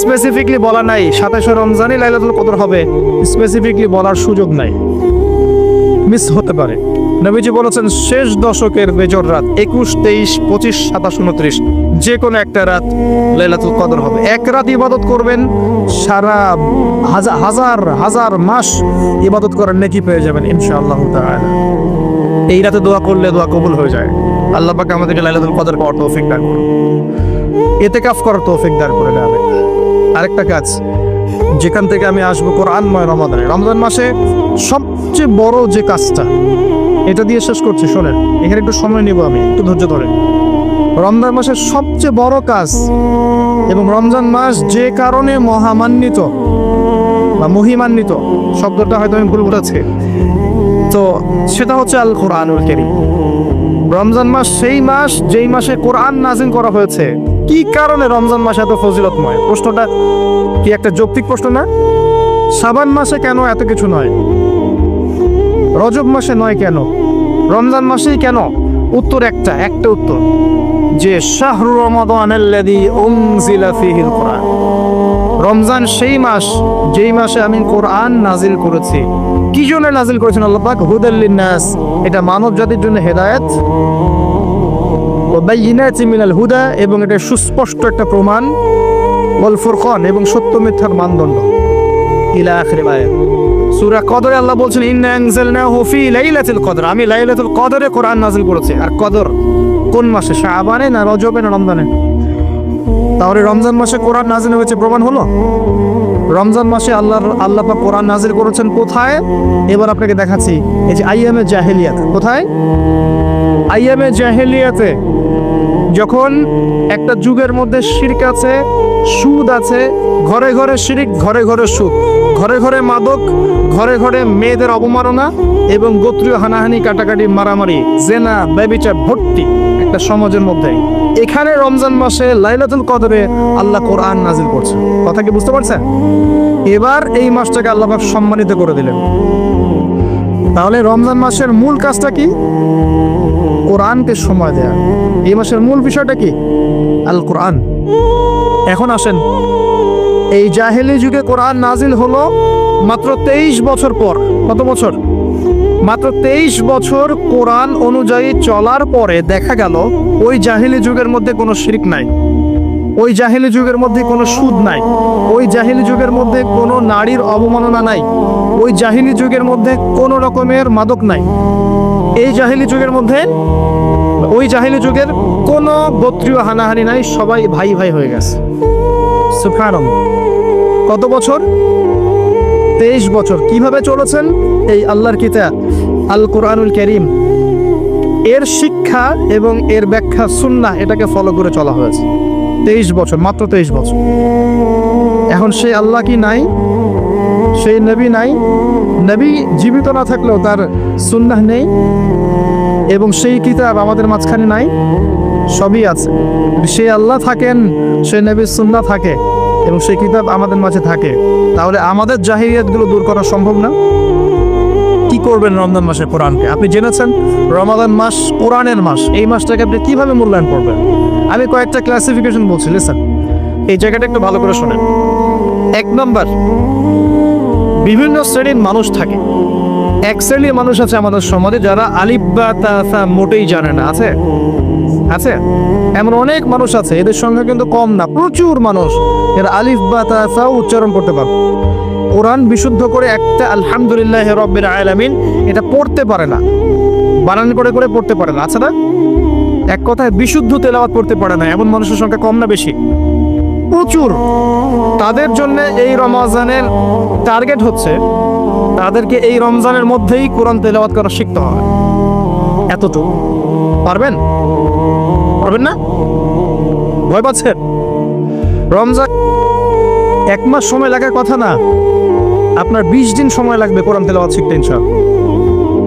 স্পেসিফিকলি বলা নাই 27 রমজানে লাইলাতুল কদর হবে, স্পেসিফিকলি বলার সুযোগ নাই, মিস হতে পারে। নবীজি বলেছেন শেষ দশকের বেজর রাত 21, 23, 25, 27, 29 যে কোনো একটা রাত লাইলাতুল কদর হবে। এক রাত ইবাদত করবেন, সারা হাজার মাস ইবাদত করার নেকি পেয়ে যাবেন ইনশাআল্লাহ তাআলা। এই রাতে দোয়া করলে দোয়া কবুল হয়ে যায়। আল্লাহ পাক আমাদেরকে লাইলাতুল কদর পাওয়ার তৌফিক দান করুন, ইতিকাফ করার তৌফিক দান করে দেবে। আরেকটা কাজ যেখান থেকে আমি আসবো, কোরআনময় রমাদানে, রমজান মাসে সবচেয়ে বড় যে কাজটা, এটা দিয়ে শেষ করছি, শোনেন, এখানে একটু সময় নিব, আমি একটু ধৈর্য ধরে। রমজান মাসের সবচেয়ে বড় কাজ এবং রমজান মাস যে কারণে মহামান্বিত বা মহিমান্বিত, শব্দটা হয়তো আমি ভুল বলেছি, তো সেটা হচ্ছে আল কোরআনুল কারীম। রমজান মাস সেই মাস যেই মাসে কোরআন নাযিল করা হয়েছে। কি কারণে রমজান মাস এত ফজিলতময়? প্রশ্নটা কি একটা যৌক্তিক প্রশ্ন না? শাবান মাসে কেন এত কিছু নয়? রজব মাসে নয় কেন? রমজান মাসেই কেন? উত্তর একটা উত্তর, যে শাহরু রমাদানাল্লাযী উনজিলা ফীহিল কোরআন। রমজান সেই মাস যেই মাসে আমি কোরআন নাজিল করেছি। কি জন্য নাজিল করেছেন আল্লাহ পাক? হুদাল লিন্নাস, এটা মানব জাতির জন্য হেদায়েত, ওয়া বাইয়িনাতিন মিনাল হুদা, এবং এটা সুস্পষ্ট একটা প্রমাণ, ওয়াল ফুরকান, এবং সত্য মিথ্যার মানদণ্ড। ইলা আখির আয়াত। সূরা কদরে আল্লাহ বলছেন ইন্না আনজালনাহু ফি লাইলাতুল কদর, আমি লাইলাতুল কদরে কোরআন নাজিল করেছি। আর কদর কোন মাসে? শাবানে না রজবে না রমজানে? তাহলে রমজান মাসে কোরআন নাজিল হয়েছে, প্রমাণ হলো। রমজান মাসে আল্লাহ পাক কোরআন নাজিল করেছেন কোথায়? এবার আপনাকে দেখাচ্ছি। এই যে আইয়ামে জাহেলিয়াত। কোথায়? আইয়ামে জাহেলিয়াতে, যখন একটা যুগের মধ্যে শিরক আছে, সুদ আছে, ঘরে ঘরে শিরক, ঘরে ঘরে সুদ, ঘরে ঘরে মাদক, ঘরে ঘরে মেয়েদের অবমাননা এবং গোত্রীয় হানাহানি, কাটাকাটি, মারামারি, জেনা, ব্যভিচার ভর্তি একটা সমাজের মধ্যে। এখানে রমজান মাসে লাইলাতুল কদরে আল্লাহ কোরআন নাজিল করছেন। কথা কি বুঝতে পারছেন? এবার এই মাসটাকে আল্লাহ পাক সম্মানিত করে দিলেন। তাহলে রমজান মাসের মূল কাজটা কি? কোরআনকে সময় দেয়া। এই মাসের মূল বিষয়টা কি? আল কোরআন। এখন আসেন, এই জাহেলি যুগে কোরআন নাজিল হলো মাত্র 23 বছর পর। কত বছর? মাত্র 23 বছর কোরআন অনুযায়ী চলার পরে দেখা গেল ওই জাহেলি যুগের মধ্যে কোনো শিরক নাই, ওই জাহেলি যুগের মধ্যে কোনো সুদ নাই, ওই জাহেলি যুগের মধ্যে কোনো নারীর অবমাননা নাই, ওই জাহেলি যুগের মধ্যে কোনো রকমের মাদক নাই, এই জাহেলি যুগের মধ্যে, ওই জাহেলি যুগের কোনো গোত্রীয় হানাহানি নাই, সবাই ভাই ভাই হয়ে গেছে। সুবহানাল্লাহ। কত বছর? 23 বছর। কিভাবে চলেছেন? এই আল্লাহর কিতাব আল কোরআনুল কারীম, এর শিক্ষা এবং এর ব্যাখ্যা সুন্নাহ, এটাকে ফলো করে চলা হয়েছে 23 বছর, মাত্র 23 বছর। এখন সেই আল্লাহ কি নাই? সেই নবী নাই? নবী জীবিত না থাকলেও তার সুন্নাহ নেই এবং সেই কিতাব আমাদের মাঝখানে নাই। সবই আছে। সে আল্লাহ থাকেন, সে নবীর সুন্নাহ থাকে এবং সেই কিতাব আমাদের মাঝে থাকে, তাহলে আমাদের জাহিলিয়াতগুলো দূর করা সম্ভব না? কি করবেন রমজান মাসে কোরআনকে? আপনি জেনেছেন রমাদান মাস কোরআনের মাস, এই মাসটাকে আপনি কিভাবে মূল্যায়ন করবেন? আমি কয়েকটা ক্লাসিফিকেশন বলছি, লিসেন, এই জায়গাটা একটু ভালো করে শোনেন। 1 নম্বর, বিভিন্ন শ্রেণীর মানুষ থাকে। এক শ্রেণীর মানুষ আছে আমাদের সমাজে যারা আলিফ বা তা সা মোটেই জানে না। আছে আছে এমন অনেক মানুষ আছে, এদের সংখ্যা কিন্তু কম না, প্রচুর মানুষ এরা আলিফ বা তা সা উচ্চারণ করতে পারে, কোরআন বিশুদ্ধ করে একটা আলহামদুলিল্লাহ রাব্বিল আলামিন এটা পড়তে পারে না, বানান করে করে পড়তে পারে না। আছে না? এক কথায় বিশুদ্ধ তেলাওয়াত পড়তে পারে না, এমন মানুষের সংখ্যা কম না বেশি? প্রচুর। তাদের জন্য এই রমজানের টার্গেট হচ্ছে তাদেরকে এই রমজানের মধ্যেই কোরআন তেলাওয়াত করা শিখতে হবে। এতটুকু পারবেন? পারবেন না? ভয় পাচ্ছেন? রমজান 1 মাস সময় লাগার কথা না, আপনার 20 দিন সময় লাগবে কোরআন তেলাওয়াত শিখতে ইনশাআল্লাহ।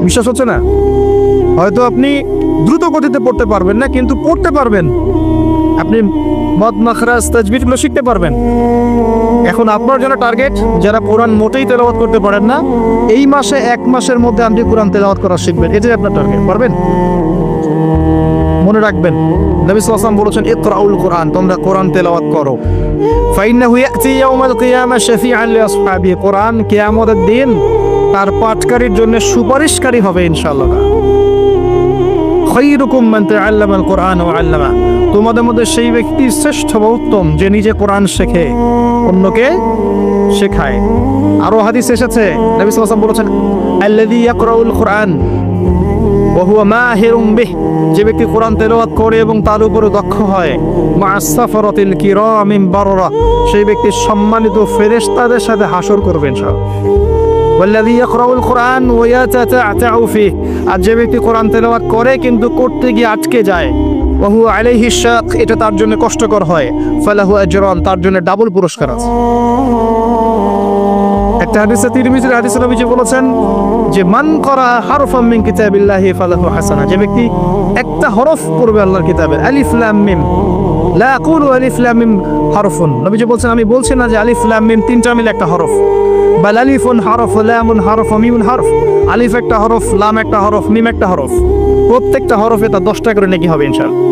বিশ্বাস হচ্ছে না? হয়তো আপনি দ্রুত গতিতে পড়তে পারবেন না, কিন্তু পড়তে পারবেন। আপনি মদ মাখরাজ তাজবিদগুলো শিখতে পারবেন। এখন আপনার জন্য টার্গেট যারা কোরআন মোটেই তেলাওয়াত করতে পারেন না, এই মাসে 1 মাসের মধ্যে আপনি কোরআন তেলাওয়াত করা শিখবেন, এটাই আপনার টার্গেট। পারবেন? মনে রাখবেন, নবী সাল্লাল্লাহু আলাইহি ওয়াসাল্লাম বলেছেন ইকরাউল কোরআন, তোমরা কোরআন তেলাওয়াত করো। ফাইন্নাহু ইয়াতি ইয়াউমাল কিয়ামা শাফিআন লিআসহাবিহি, কোরআন কিয়ামতের দিন তার পাঠকারীর জন্য সুপারিশকারী হবে ইনশাআল্লাহ। খায়রুকুম মান তাআল্লামাল কোরআন ওয়া আল্লামা, তোমাদের মধ্যে সেই ব্যক্তি শ্রেষ্ঠ বা উত্তম যে নিজে কোরআন শেখে অন্যকে শেখায়। আরো হাদিস এসেছে, নবী সাল্লাল্লাহু আলাইহি ওয়াসাল্লাম বলেছেন আল্লাযী ইয়াকরাউল কোরআন ওয়া হুয়া মাহিরুম বিহি, যে ব্যক্তি কোরআন তেলাওয়াত করে এবং তার উপরে দক্ষ হয়, মা'আস সাফারাতিল কিরামিন বাররা, সেই ব্যক্তি সম্মানিত ফেরেশতাদের সাথে হাসর করবে ইনশাআল্লাহ। ওয়াল্লাযী ইয়াকরাউল কোরআন ওয়া ইয়াতাতা'আউ ফিহি, আর যে ব্যক্তি কোরআন তেলাওয়াত করে কিন্তু করতে গিয়ে আটকে যায়, ওয়া হুয়া আলাইহি শাক, এটা তার জন্য কষ্টকর হয়, ফালাহু আজরান, তার জন্য ডাবল পুরস্কার আছে। একটা হাদিসে তিরমিজির হাদিসে নবীজি বলেছেন যে মান করা হারফাম মিন কিতাবিল্লাহি ফালাহু হাসানা, যে ব্যক্তি একটা হরফ পড়বে আল্লাহর কিতাবের, আলিফ লাম মিম, লা আকুলু আলিফ লাম মিম হারফুন, নবীজি বলছেন আমি বলছি না যে আলিফ লাম মিম তিনটা মিলে একটা হরফ, বাল আলিফুন হরফ, লামুন হরফ, মিমুন হরফ, আলিফ একটা হরফ, লাম একটা হরফ, মিম একটা হরফ, প্রত্যেকটা হরফে তার 10টা করে নেকি হবে ইনশাআল্লাহ।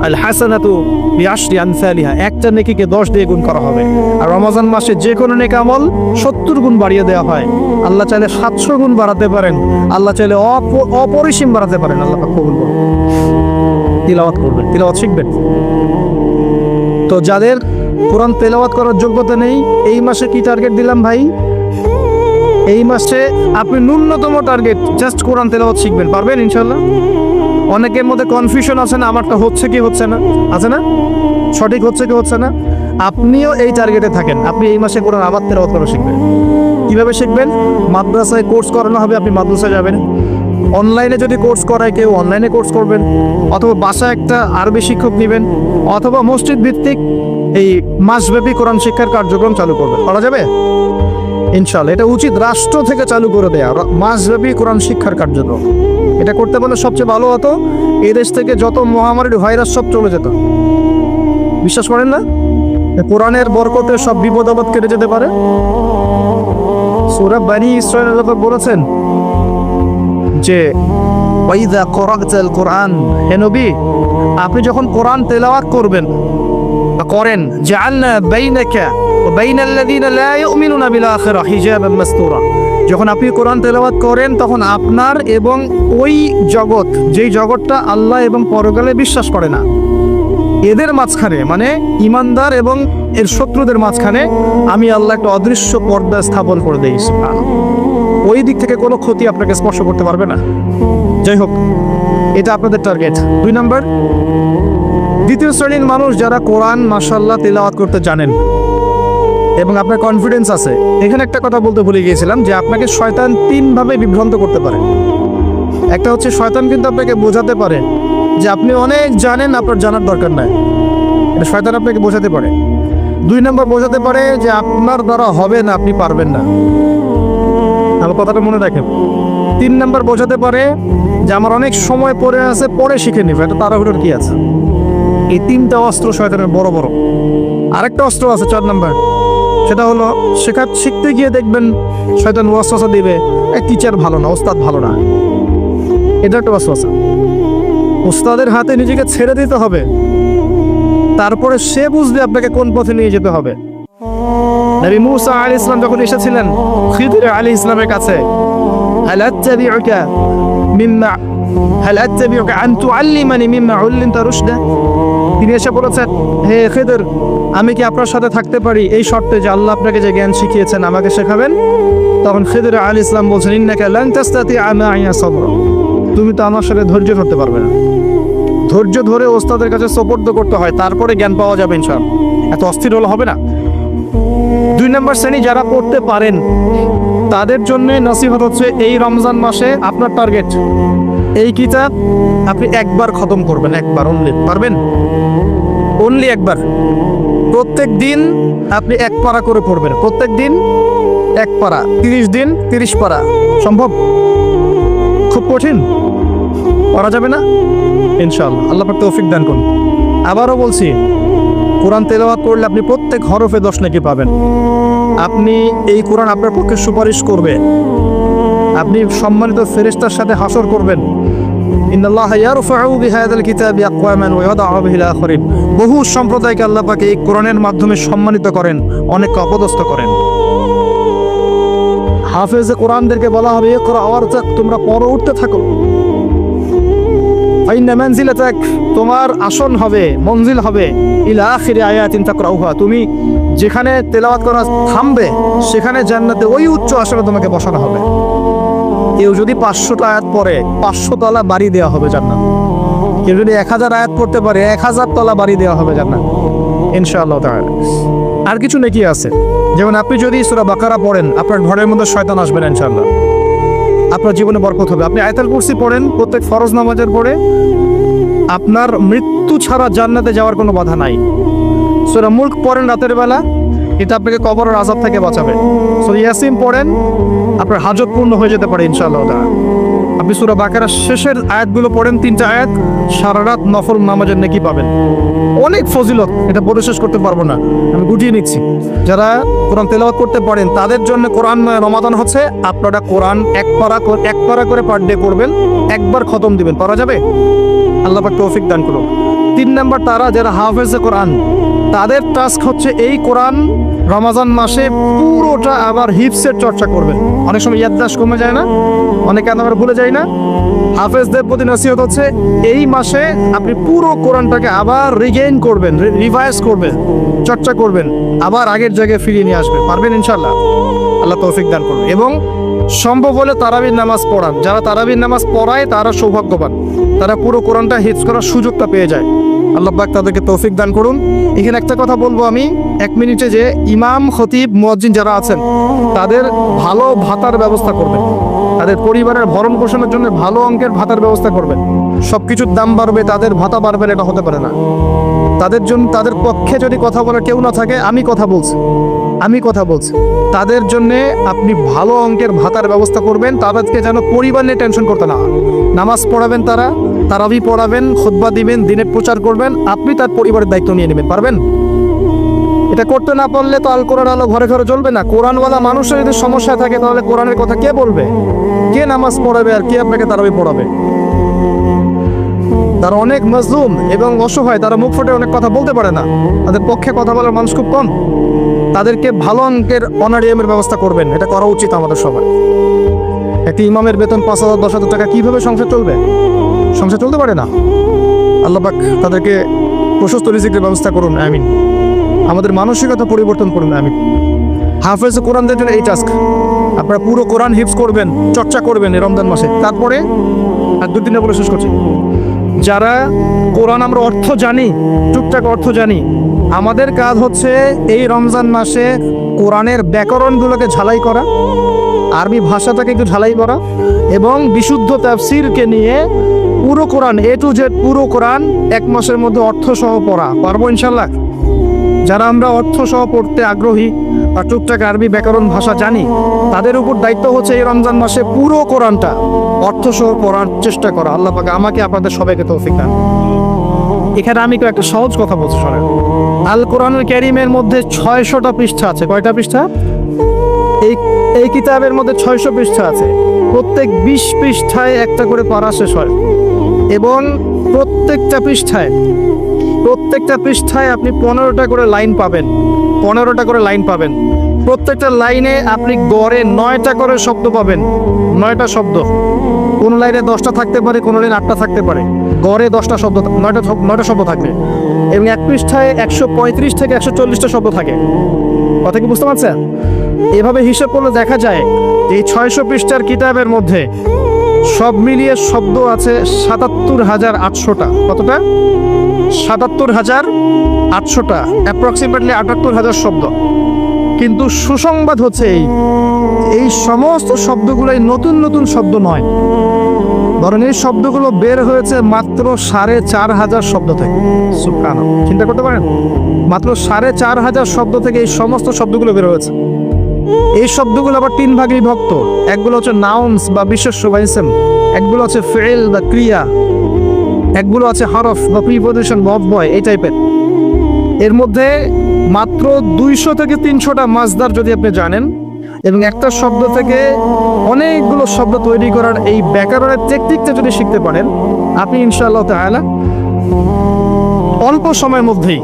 আল হাসানাতু বিআশরি আমসালিহা, একটা নেকিকে 10 দিয়ে গুণ করা হবে। আর রমজান মাসে যে কোনো নেক আমল 70 গুণ বাড়িয়ে দেওয়া হয়। আল্লাহ চাইলে 700 গুণ বাড়াতে পারেন, আল্লাহ চাইলে অপরিসীম বাড়াতে পারেন। আল্লাহ পাক কবুল করুন। তিলাওয়াত করবেন, তিলাওয়াত শিখবেন। তো যাদের কোরআন তেলাওয়াত করার যোগ্যতা নেই, এই মাসে কি টার্গেট দিলাম ভাই? এই মাসে আপনি ন্যূনতম টার্গেট জাস্ট কোরআন তেলাওয়াত শিখবেন, পারবেন ইনশাআল্লাহ? অনেকের মধ্যে কনফিউশন আছে না, আমারটা হচ্ছে কি হচ্ছে না, আছে না, সঠিক হচ্ছে কি হচ্ছে না। আপনিও এই টার্গেটে থাকেন, আপনি এই মাসে কোরআন আবার তেলাওয়াত করা শিখবেন। কিভাবে শিখবেন? মাদ্রাসায় কোর্স করানো হবে, আপনি মাদ্রাসায় যাবেন। অনলাইনে যদি কোর্স করায় কেউ, অনলাইনে কোর্স করবেন, অথবা বাসায় একটা আরবি শিক্ষক নেবেন, অথবা মসজিদ ভিত্তিক এই মাসব্যাপী কোরআন শিক্ষার কার্যক্রম চালু করবেন। করা যাবে ইনশাআল্লাহ। এটা উচিত রাষ্ট্র থেকে চালু করে দেয়া মাসব্যাপী কোরআন শিক্ষার কার্যক্রম। এটা করতে পারলে সবচেয়ে ভালো হতো, এই দেশ থেকে যত মহামারীর ভাইরাস সব চলে যেত। বিশ্বাস করেন না? কোরআনের বরকতে সব বিপদ আপদ কেটে যেতে পারে। সূরা বনী ইসরাঈল আল্লাহ বলেছেন যে ওয়াইদা করাতাল কোরআন, হে নবী আপনি যখন কোরআন তেলাওয়াত করবেন বা করেন, জাআলনা বাইনাকা ওয়া বাইনাল্লাযীনা লা ইউমিনুনা বিল আখিরাহ হিজাবান মাসতুরা, যখন আপনি কোরআন তেলাওয়াত করেন তখন আপনার এবং ওই জগৎ, যেই জগৎটা আল্লাহ এবং পরকালে বিশ্বাস করে না, এদের মাঝখানে, মানে ইমানদার এবং এর শত্রুদের মাঝখানে আমি আল্লাহ একটা অদৃশ্য পর্দা স্থাপন করে দেই। ওই দিক থেকে কোনো ক্ষতি আপনাকে স্পর্শ করতে পারবে না। যাই হোক, এটা আপনাদের টার্গেট। 2 নম্বর, দ্বিতীয় শ্রেণীর মানুষ যারা কোরআন মাশাআল্লাহ তিলাওয়াত করতে জানেন এবং আপনার কনফিডেন্স আছে। এখানে একটা কথা বলতে ভুলে গিয়েছিলাম যে আপনাকে শয়তান 3 ভাবে বিভ্রান্ত করতে পারে। একটা হচ্ছে শয়তান কিন্তু আপনাকে বোঝাতে পারে যে আপনি অনেক জানেন, আপনার জানার দরকার নাই, এটা শয়তান আপনাকে বোঝাতে পারে। 2 নম্বর বোঝাতে পারে যে আপনার দ্বারা হবে না, আপনি পারবেন না। আমার কথাটা মনে রাখেন। 3 নম্বর বোঝাতে পারে যে আমার অনেক সময় পরে আছে, পরে শিখে নিবে, এটা তাড়াহুড়োর কি আছে? এই তিনটা অস্ত্র শয়তানের বড় বড়। আরেকটা অস্ত্র আছে 4 নাম্বার, সেটা হলো শিখতে গিয়ে দেখবেন শয়তান ওয়াসওয়াসা দিবে, টিচার ভালো না, ওস্তাদ ভালো না। এটা একটা ওয়াসওয়াসা। ওস্তাদের হাতে নিজেকে ছেড়ে দিতে হবে, তারপরে সে বুঝবে আপনাকে কোন পথে নিয়ে যেতে হবে। নবী মুসা আলাইহিস সালাম যখন এসেছিলেন খিদর আলাইহিস সালামের কাছে, হাল আত্তাবিউকা আন তুআল্লিমানি মিম্মা উল্লিমতা রুশদা, তিনি এসে বলেছেন, হে খিদর, আমি কি আপনার সাথে থাকতে পারি এই শর্তে যে আল্লাহ আপনাকে যে জ্ঞান শিখিয়েছেন আমাকে শেখাবেন? তখন খিদর আলাইহিস সালাম বলছেন, ইন্নাকা লান তাসতাতিআ মা'ইয়া সাবরা, তুমি তো আমার সাথে ধৈর্য ধরতে পারবে না। ধৈর্য ধরে ওস্তাদের কাছে সোপর্দ করতে হয়, তারপরে জ্ঞান পাওয়া যাবে ইনশাআল্লাহ। এত অস্থির হলে হবে না। 2 নম্বর শ্রেণী যারা পড়তে পারেন তাদের জন্য নসিহত হচ্ছে, এই রমজান মাসে আপনার টার্গেট, এই কিতাব আপনি একবার খতম করবেন, একবার অনলি। পারবেন? অনলি একবার। প্রত্যেক দিন আপনি 1 পারা করে পড়বেন, প্রত্যেক দিন 1 পারা, 30 দিন 30 পারা। সম্ভব? খুব কঠিন? করা যাবে না? ইনশাআল্লাহ আল্লাহ পাক তৌফিক দান করুন। আবারও বলছি, কোরআন তেলাওয়াত করলে আপনি প্রত্যেক হরফে 10 নেকি পাবেন। আপনি এই কোরআন আপনার পক্ষে সুপারিশ করবে, আপনি সম্মানিত ফেরেশতার সাথে হাসর করবেন। ইন্নাল্লাহা ইয়ারফাউ বিহাযাল কিতাবি আকওয়ামান ওয়া ইয়াদউ বিহিল আখিরিন। বহু সম্প্রদায়কে আল্লাহ পাক এই কোরআনের মাধ্যমে সম্মানিত করেন, অনেককে অপদস্থ করেন। হাফেজে কোরআনদেরকে বলা হবে, ইকরা ওয়ারতাক, তোমরা পড়ো, উঠতে থাকো। ফাইন্না মানজিলাতাক, তোমার আসন হবে, মঞ্জিল হবে, ইলা আখিরি আয়াতিন তাকরাউহা, তুমি যেখানে তেলাওয়াত করা থামবে সেখানে জান্নাতে ওই উচ্চ আসনে তোমাকে বসানো হবে। কেউ যদি 500টা আয়াত পড়ে 500 তলা বাড়ি দেওয়া হবে জান্নাত। কেউ যদি 1000 আয়াত পড়তে পারে 1000 তলা বাড়ি দেওয়া হবে জান্নাত ইনশাআল্লাহ তাআলা। আর কিছু নেকি আছে, যেমন আপনি যদি সূরা বাকারা পড়েন আপনার ঘরের মধ্যে শয়তান আসবে না ইনশাআল্লাহ, আপনার জীবনে বরকত হবে। আপনি আয়াতুল কুরসি পড়েন প্রত্যেক ফরজ নামাজের পরে, আপনার মৃত্যু ছাড়া জান্নাতে যাওয়ার কোনো বাধা নাই। সূরা মুলক পড়েন রাতের বেলা, এটা আপনাকে কবরের আযাব থেকে বাঁচাবে। সূরা ইয়াসিন পড়েন, আপনার হাজত পূর্ণ হয়ে যেতে পারে ইনশাআল্লাহ তাআলা। আপনি সূরা বাকারার শেষের আয়াতগুলো পড়েন, 3টা আয়াত, সারা রাত নফল নামাজের নেকি পাবেন। অনেক ফজিলত, এটা বলে শেষ করতে পারবো না, আমি গুটিয়ে নিচ্ছি। যারা কোরআন তেলাওয়াত করতে পারেন তাদের জন্য কোরআন রমাদান হচ্ছে, আপনারা কোরআন 1 পারা করে পার ডে করবেন, একবার খতম দিবেন। পারা যাবে? আল্লাহ পাক তৌফিক দান করুন। 3 নাম্বার, তারা যারা হাফেজে কোরআন, তাদের টাস্ক হচ্ছে এই কোরআন রমজান মাসে পুরোটা আবার হিফসের চর্চা করবেন। অনেক সময় ইয়াদদাশ কমে যায় না, অনেকে আমরা ভুলে যাই না। হাফেজদের প্রতি নসিহত হচ্ছে, এই মাসে আপনি পুরো কোরআনটাকে আবার রিগেইন করবেন, রিভাইজ করবেন, চর্চা করবেন, আবার আগের জায়গায় ফিরিয়ে নিয়ে আসবেন। পারবেন ইনশাআল্লাহ? আল্লাহ তৌফিক দান করবেন। এবং সম্ভব হলে তারাবির নামাজ পড়ান। যারা তারাবির নামাজ পড়ায় তারা সৌভাগ্যবান, তারা পুরো কোরআনটা হিফজ করার সুযোগটা পেয়ে যায়। আল্লাহ পাক তাদেরকে তৌফিক দান করুন। এখানে একটা কথা বলবো আমি 1 মিনিটে, যে ইমাম, খতিব, মুয়াজ্জিন যারা আছেন তাদের ভালো ভাতার ব্যবস্থা করবেন, তাদের পরিবারের ভরণ পোষণের জন্য ভালো অঙ্কের ভাতার ব্যবস্থা করবেন। সবকিছুর দাম বাড়বে, তাদের ভাতা বাড়বে, এটা হতে পারে না। তাদের জন্য, তাদের পক্ষে যদি কথা বলার কেউ না থাকে, আমি কথা বলছি, তাদের জন্য আপনি ভালো অঙ্কের ভাতার ব্যবস্থা করবেন। তাদেরকে যেন পরিবার নিয়ে টেনশন করতে না হয়। নামাজ পড়াবেন, তারাবি পড়াবেন, খুতবা দিবেন, দিনের প্রচার করবেন, আপনি তার পরিবারের দায়িত্ব নিয়ে নেবেন। পারবেন? এটা করতে না পারলে তো আল কোরআন আলো ঘরে ঘরে জ্বলবে না। কোরআনওয়ালা মানুষের যদি সমস্যা থাকে তাহলে কোরআনের কথা কে বলবে? কে নামাজ পড়াবে আর কে আপনাকে তারাবি পড়াবে? তারা অনেক মাজলুম এবং অসহায়, তারা মুখ ফুটে অনেক কথা বলতে পারে না, তাদের পক্ষে কথা বলার মানুষ খুব কম। তাদেরকে ভালো অঙ্কের অনারিয়ামের ব্যবস্থা করবেন, এটা করা উচিত আমাদের সবার। একটি ইমামের বেতন 5,000 10,000 টাকা, কিভাবে সংসার চলবে? সংসার চলতে পারে না। আল্লাহ পাক তাদেরকে প্রশস্ত রিজিকের ব্যবস্থা করুন, আমিন। আমাদের মানসিকতা পরিবর্তন করুন, আমিন। হাফেজ কোরআনদের জন্য এই টাস্ক, আপনারা পুরো কোরআন হিফজ করবেন, চর্চা করবেন এই রমজান মাসে। তারপরে আর 2 দিনে বলে শেষ করছি, যারা কোরআন আমরা অর্থ জানি, টুকটাক অর্থ জানি, আমাদের কাজ হচ্ছে এই রমজান মাসে কোরআনের ব্যাকরণগুলোকে ঝালাই করা, আরবি ভাষাটাকে একটু ঝালাই করা, এবং বিশুদ্ধ তাফসীরকে নিয়ে পুরো কোরআন A to Z পুরো কোরআন 1 মাসের মধ্যে অর্থ সহ পড়া। পারবো ইনশাল্লাহ? যারা আমরা অর্থ সহ পড়তে আগ্রহী বা টুকটাক আরবি ব্যাকরণ ভাষা জানি, তাদের উপর দায়িত্ব হচ্ছে এই রমজান মাসে পুরো কোরআনটা অর্থ সহ পড়ার চেষ্টা করা। আল্লাহ পাক আমাকে আপনাদের সবাইকে তৌফিক দান। এখানে আমি একটা সহজ কথা বলছি, শোনেন। আল কোরআনুল কারীমের মধ্যে 600টা পৃষ্ঠা আছে। কয়টা পৃষ্ঠা? এই কিতাবের মধ্যে 600 পৃষ্ঠা আছে। প্রত্যেক 20 পৃষ্ঠায় একটা করে পারা শেষ হয়, এবং প্রত্যেকটা পৃষ্ঠায় আপনি 15টা করে লাইন পাবেন। 15টা করে লাইন পাবেন। প্রত্যেকটা লাইনে আপনি গড়ে 9টা করে শব্দ পাবেন। 9টা শব্দ। কোন লাইনে 10টা থাকতে পারে, কোন লাইনে 8টা থাকতে পারে। গড়ে 10টা শব্দ, 9টা শব্দ থাকবে। এবং এক পৃষ্ঠায় 135 থেকে 140টা শব্দ থাকে। কথা কি বুঝতে পারছেন? এভাবে হিসাব করলে দেখা যায় এই 600 পৃষ্ঠার কিতাবের মধ্যে সব মিলিয়ে শব্দ আছে 77,800টা। কতটা? 77,800টা, অ্যাপ্রক্সিমেটলি 78,000 শব্দ। কিন্তু সুসংবাদ হচ্ছে এই সমস্ত শব্দগুলোই নতুন নতুন শব্দ নয়, বরং এই শব্দগুলো বের হয়েছে মাত্র 4,500 শব্দ থেকে। সুবহানাল্লাহ, চিন্তা করতে পারেন? মাত্র 4,500 শব্দ থেকে এই সমস্ত শব্দগুলো বের হয়েছে। এই শব্দগুলো আবার 3 ভাগে বিভক্ত। একগুলো হচ্ছে নাউন্স বা বিশেষ্য বা ইসম, একগুলো হচ্ছে ফিল বা ক্রিয়া, একগুলো আছে হরফ বা প্রিপজিশন বা অব্যয়, এই টাইপের। এর মধ্যে মাত্র 200 থেকে 300টা মাজদার যদি আপনি জানেন, এবং একটা শব্দ থেকে অনেকগুলো শব্দ তৈরি করার এই ব্যাকরণের টেকনিকটা যদি শিখতে পারেন, আপনি ইনশাআল্লাহ তাআলা অল্প সময়ের মধ্যেই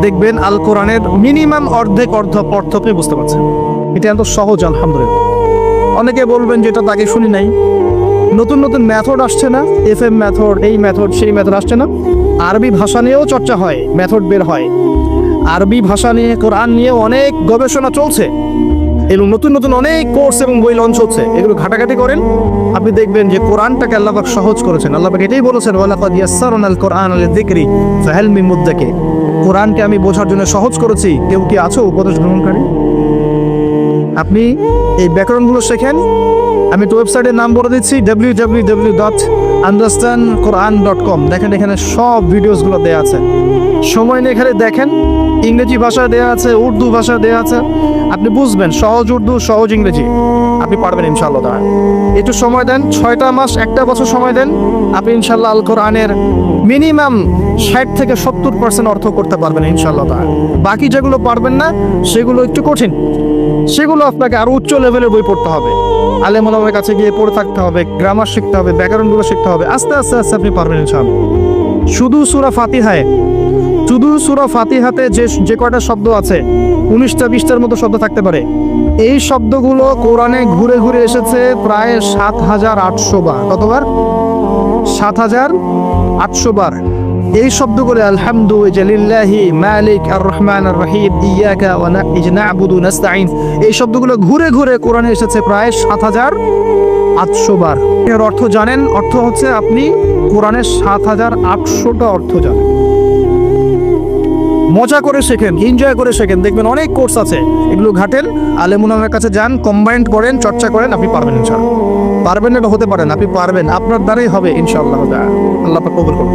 দেখবেন আল কোরআনের মিনিমাম অর্ধেক অর্থ আপনি বুঝতে পারছেন। এটা এত সহজ, আলহামদুলিল্লাহ। অনেকে বলবেন যেটা তাকে শুনি নাই, নতুন নতুন মেথড আসছে না, FM মেথড, এই মেথড, সেই মেথড আসছে না। আরবি ভাষা নিয়েও চর্চা হয়, মেথড বের হয়। আরবি ভাষা নিয়ে, কোরআন নিয়ে অনেক গবেষণা চলছে, এবং নতুন নতুন অনেক কোর্স এবং বই লঞ্চ হচ্ছে। এগুলো ঘাটাঘাটি করেন, আপনি দেখবেন যে কোরআনটাকে আল্লাহ পাক সহজ করেছেন। আল্লাহ পাক এটাই বলেছেন, ওয়ালাকাদ ইয়াসসারনাল কোরআনা লিযিকরি ফাহাল মিন মুদ্দাকির। কোরআনকে আমি বোঝার জন্য সহজ করেছি, কেউ কি আছো উপদেশ গ্রহণকারী? আপনি এই ব্যাকরণগুলো শেখেন। আমি তো ওয়েবসাইটের নাম বলে দিচ্ছি, www.understandquran.com। দেখেন, এখানে সব ভিডিওসগুলো দেওয়া আছে। সময় নিয়ে এখানে দেখেন, ইংরেজি ভাষায় দেওয়া আছে, উর্দু ভাষায় দেওয়া আছে। আপনি বুঝবেন, সহজ উর্দু, সহজ ইংরেজি, আপনি পারবেন ইনশাআল্লাহ তাআলা। একটু সময় দেন, 6টা মাস, 1টা বছর সময় দেন, আপনি ইনশাআল্লাহ আল কোরআনের মিনিমাম 60 থেকে 70% অর্থ করতে পারবেন ইনশাআল্লাহ তাআলা। বাকি যেগুলো পারবেন না, সেগুলো একটু কঠিন, সেগুলো আপনাকে আরো উচ্চ লেভেলের বই পড়তে হবে, আলেম ওলামার কাছে গিয়ে পড়ে থাকতে হবে, গ্রামার শিখতে হবে, ব্যাকরণগুলো শিখতে হবে। আস্তে আস্তে আস্তে আপনি পারবেন ইনশাআল্লাহ। শুধু সূরা ফাতিহাতে যে কয়টা শব্দ আছে, 19টা 20টার মতো শব্দ থাকতে পারে। এই শব্দগুলো কোরআনে ঘুরে ঘুরে এসেছে প্রায় 7,800 বার। কতবার? 7,800 বার। এই শব্দগুলো আলহামদুলিল্লাহি মালিক আর রহমান আর রহিম ইয়াকা ওয়া না'বুদু নাস্তাইন, এই শব্দগুলো ঘুরে ঘুরে কোরআনে এসেছে প্রায় 7,800 বার। এর অর্থ জানেন? অর্থ হচ্ছে আপনি কোরআনের 7,800টা অর্থ জানেন। মজা করে শেখেন, এনজয় করে শেখেন, দেখবেন অনেক কোর্স আছে, এগুলো ঘাটেন, আলেম ওলামার কাছে যান, কম্বাইন্ড করেন, চর্চা করেন, আপনি পারবেন ইনশাআল্লাহ। পারবেন না হতে পারেন, আপনি পারবেন, আপনার দ্বারাই হবে ইনশাআল্লাহ। আল্লাহ পাক কবুল করুন।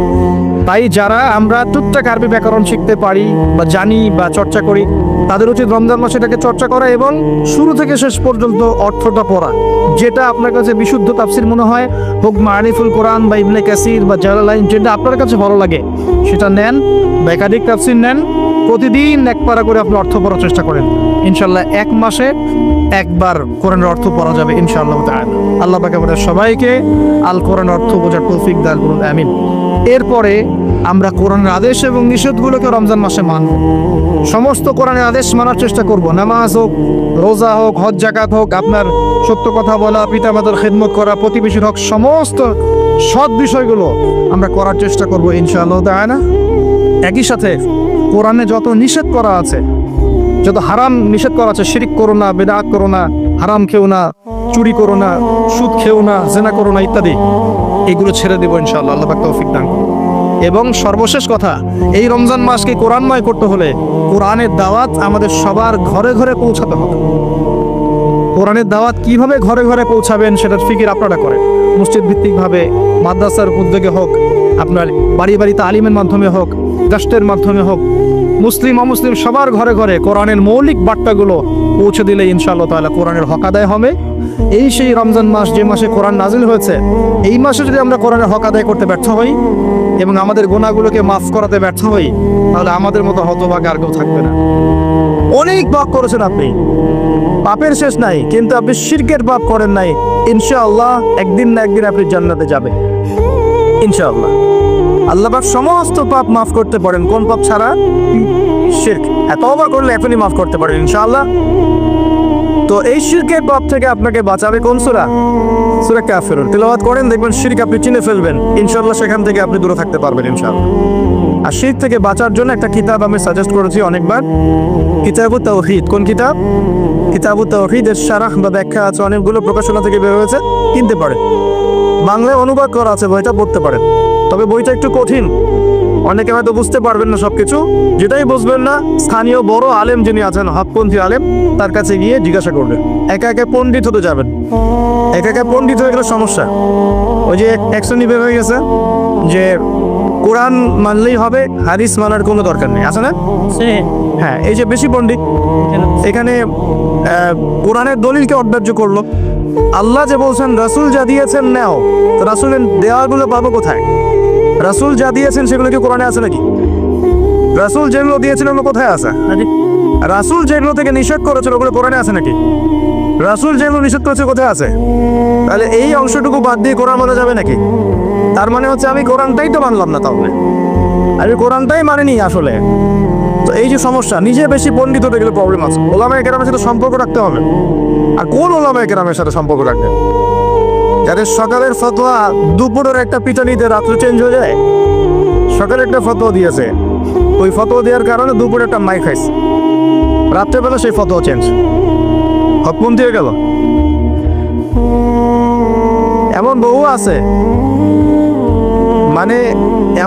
তাই যারা আমরা টুকটাক আরবি ব্যাকরণ শিখতে পারি বা জানি বা চর্চা করি, তাদের উচিত রমজান মাসে এটাকে চর্চা করা এবং শুরু থেকে শেষ পর্যন্ত অর্থটা পড়া। যেটা আপনার কাছে বিশুদ্ধ তাফসির মনে হয়, হোক মারিফুল কোরআন বা ইবনে কাসির বা জালালাইন, যেটা আপনার কাছে ভালো লাগে সেটা নেন, বা একাধিক তাফসির নেন, প্রতিদিন এক পারা করে আপনি অর্থ পড়ার চেষ্টা করেন। ইনশাআল্লাহ 1 মাসে একবার কোরআনের অর্থ পড়া যাবে ইনশাআল্লাহ তাআলা। আল্লাহ পাক আমাদের সবাইকে আল কোরআন অর্থ বোঝার তৌফিক দান করুন, আমিন। এরপরে আমরা কোরআনের আদেশ এবং নিষেধগুলোকে রমজান মাসে মানব। সমস্ত কোরআনের আদেশ মানার চেষ্টা করব। নামাজ হোক, রোজা হোক, হজ জাকাত হোক, আপনার সত্য কথা বলা, পিতামাতার খেদমত করা, প্রতিবেশীর হক, সমস্ত সৎ বিষয়গুলো আমরা করার চেষ্টা করব ইনশাআল্লাহ তাআলা। একই সাথে কোরআনে যত নিষেধ করা আছে, যত হারাম নিষেধ করা আছে, শিরক করো না, বিদআত করো না, হারাম খেও না, চুরি করো না, সুদ খেও না, জিনা করো না ইত্যাদি, এগুলো ছেড়ে দেব ইনশাআল্লাহ। আল্লাহ পাক তৌফিক দান করুন। এবং সর্বশেষ কথা, এই রমজান মাসকে কোরআনময় করতে হলে কোরআনের দাওয়াত আমাদের সবার ঘরে ঘরে পৌঁছাতে হবে। কোরআনের দাওয়াত কিভাবে ঘরে ঘরে পৌঁছাবেন সেটার ফিকির আপনারা করেন। মসজিদ ভিত্তিকভাবে, মাদ্রাসার উদ্যোগে হোক, আপনার বাড়ি বাড়ি তালিমের মাধ্যমে হোক, রাষ্ট্রের মাধ্যমে হোক, মুসলিম অমুসলিম সবার ঘরে ঘরে কোরআনের মৌলিক বার্তাগুলো পৌঁছে দিলে ইনশাআল্লাহ তাআলা কোরআনের হক আদায় হবে। এই সেই রমজান মাস যে মাসে কোরআন নাজিল হয়েছে, এই মাসে যদি আমরা কোরআনের হক আদায় করতে ব্যর্থ হই এবং আমাদের গুনাহগুলোকে মাফ করাতে ব্যর্থ হই, তাহলে আমাদের মতো হতভাগা আর কেউ থাকবে না। অনেক পাপ করেছেন আপনি, পাপের শেষ নাই, কিন্তু আপনি শিরকের পাপ করেন নাই। ইনশাআল্লাহ একদিন না একদিন আপনি জান্নাতে যাবেন ইনশাআল্লাহ। আল্লাহ পাক সমস্ত পাপ মাফ করতে পারেন, কোন পাপ ছাড়া? শিরক। তওবা করলে এখনই মাফ করতে পারেন ইনশাআল্লাহ। তো এই শিরকের পাপ থেকে আপনাকে বাঁচাবে কোন সূরা? সূরা কাফিরুন। তিলাওয়াত করেন, দেখবেন শিরক আপনি চিনে ফেলবেন ইনশাআল্লাহ, সেখান থেকে আপনি দূরে থাকতে পারবেন ইনশাআল্লাহ। আর শিরক থেকে বাঁচার জন্য একটা কিতাব আমি সাজেস্ট করেছি অনেকবার, কিতাবুত তাওহীদ। কোন কিতাব? কিতাবুত তাওহীদের শারাহ বা ব্যাখ্যা আছে, অনেকগুলো প্রকাশনা থেকে বের হয়েছে, কিনতে পারেন। বাংলায় অনুবাদ করা আছে, বইটা পড়তে পারেন। তবে বইটা একটু কঠিন, অনেকে হয়তো বুঝতে পারবেন না সবকিছু। যেটাই বুঝবেন না, স্থানীয় বড় আলেম যিনি আছেন, হকপন্থী আলেম, তার কাছে গিয়ে জিজ্ঞাসা করবেন। একা একা পণ্ডিত হতে যাবেন, একা একা পণ্ডিত হয়ে গেলে সমস্যা। ওই যে এক শ্রেণী বের হয়ে গেছে যে কোরআন মানলেই হবে, হাদিস মানার কোনো দরকার নেই, আছে না? হ্যাঁ, এই যে বেশি পণ্ডিত এখানে কোরআনের দলিলকে অগ্রাহ্য করলো। আল্লাহ যে বলছেন রাসূল যা দিয়েছেন নাও, তো রাসূলের দেওয়াগুলো পাবো কোথায়? রাসূল যা দিয়েছেন সেগুলো কি কোরআনে আছে নাকি? রাসূল যেগুলো দিয়েছেন ওগুলো কোথায় আছে? রাসূল যেগুলো থেকে নিষেধ করেছিল ওগুলো কোরআনে আছে নাকি? রাসূল যেগুলো নিষেধ করেছে কোথায় আছে? তাহলে এই অংশটুকু বাদ দিয়ে কোরআন মানা যাবে নাকি? তার মানে হচ্ছে আমি কোরআনটাই তো মানলাম না, তাহলে আমি কোরআনটাই মানিনি আসলে। তো এই যে সমস্যা, নিজে বেশি পণ্ডিত হতে গেলে প্রবলেম আছে। ওলামায়ে কেরামের সাথে সম্পর্ক রাখতে হবে। আর কোন ওলামায়ে কেরামের সাথে সম্পর্ক রাখবেন? যাদের সকালের ফতোয়া দুপুরের একটা পিটানিতে রাত্রে চেঞ্জ হয়ে যায়। সকালে একটা ফতোয়া দিয়েছে, ওই ফতোয়া দেওয়ার কারণে দুপুরে একটা মাই খাইছে, রাত্রেবেলা সেই ফতোয়া চেঞ্জ, হকপন্থী হয়ে গেল। এমন বহু আছে, মানে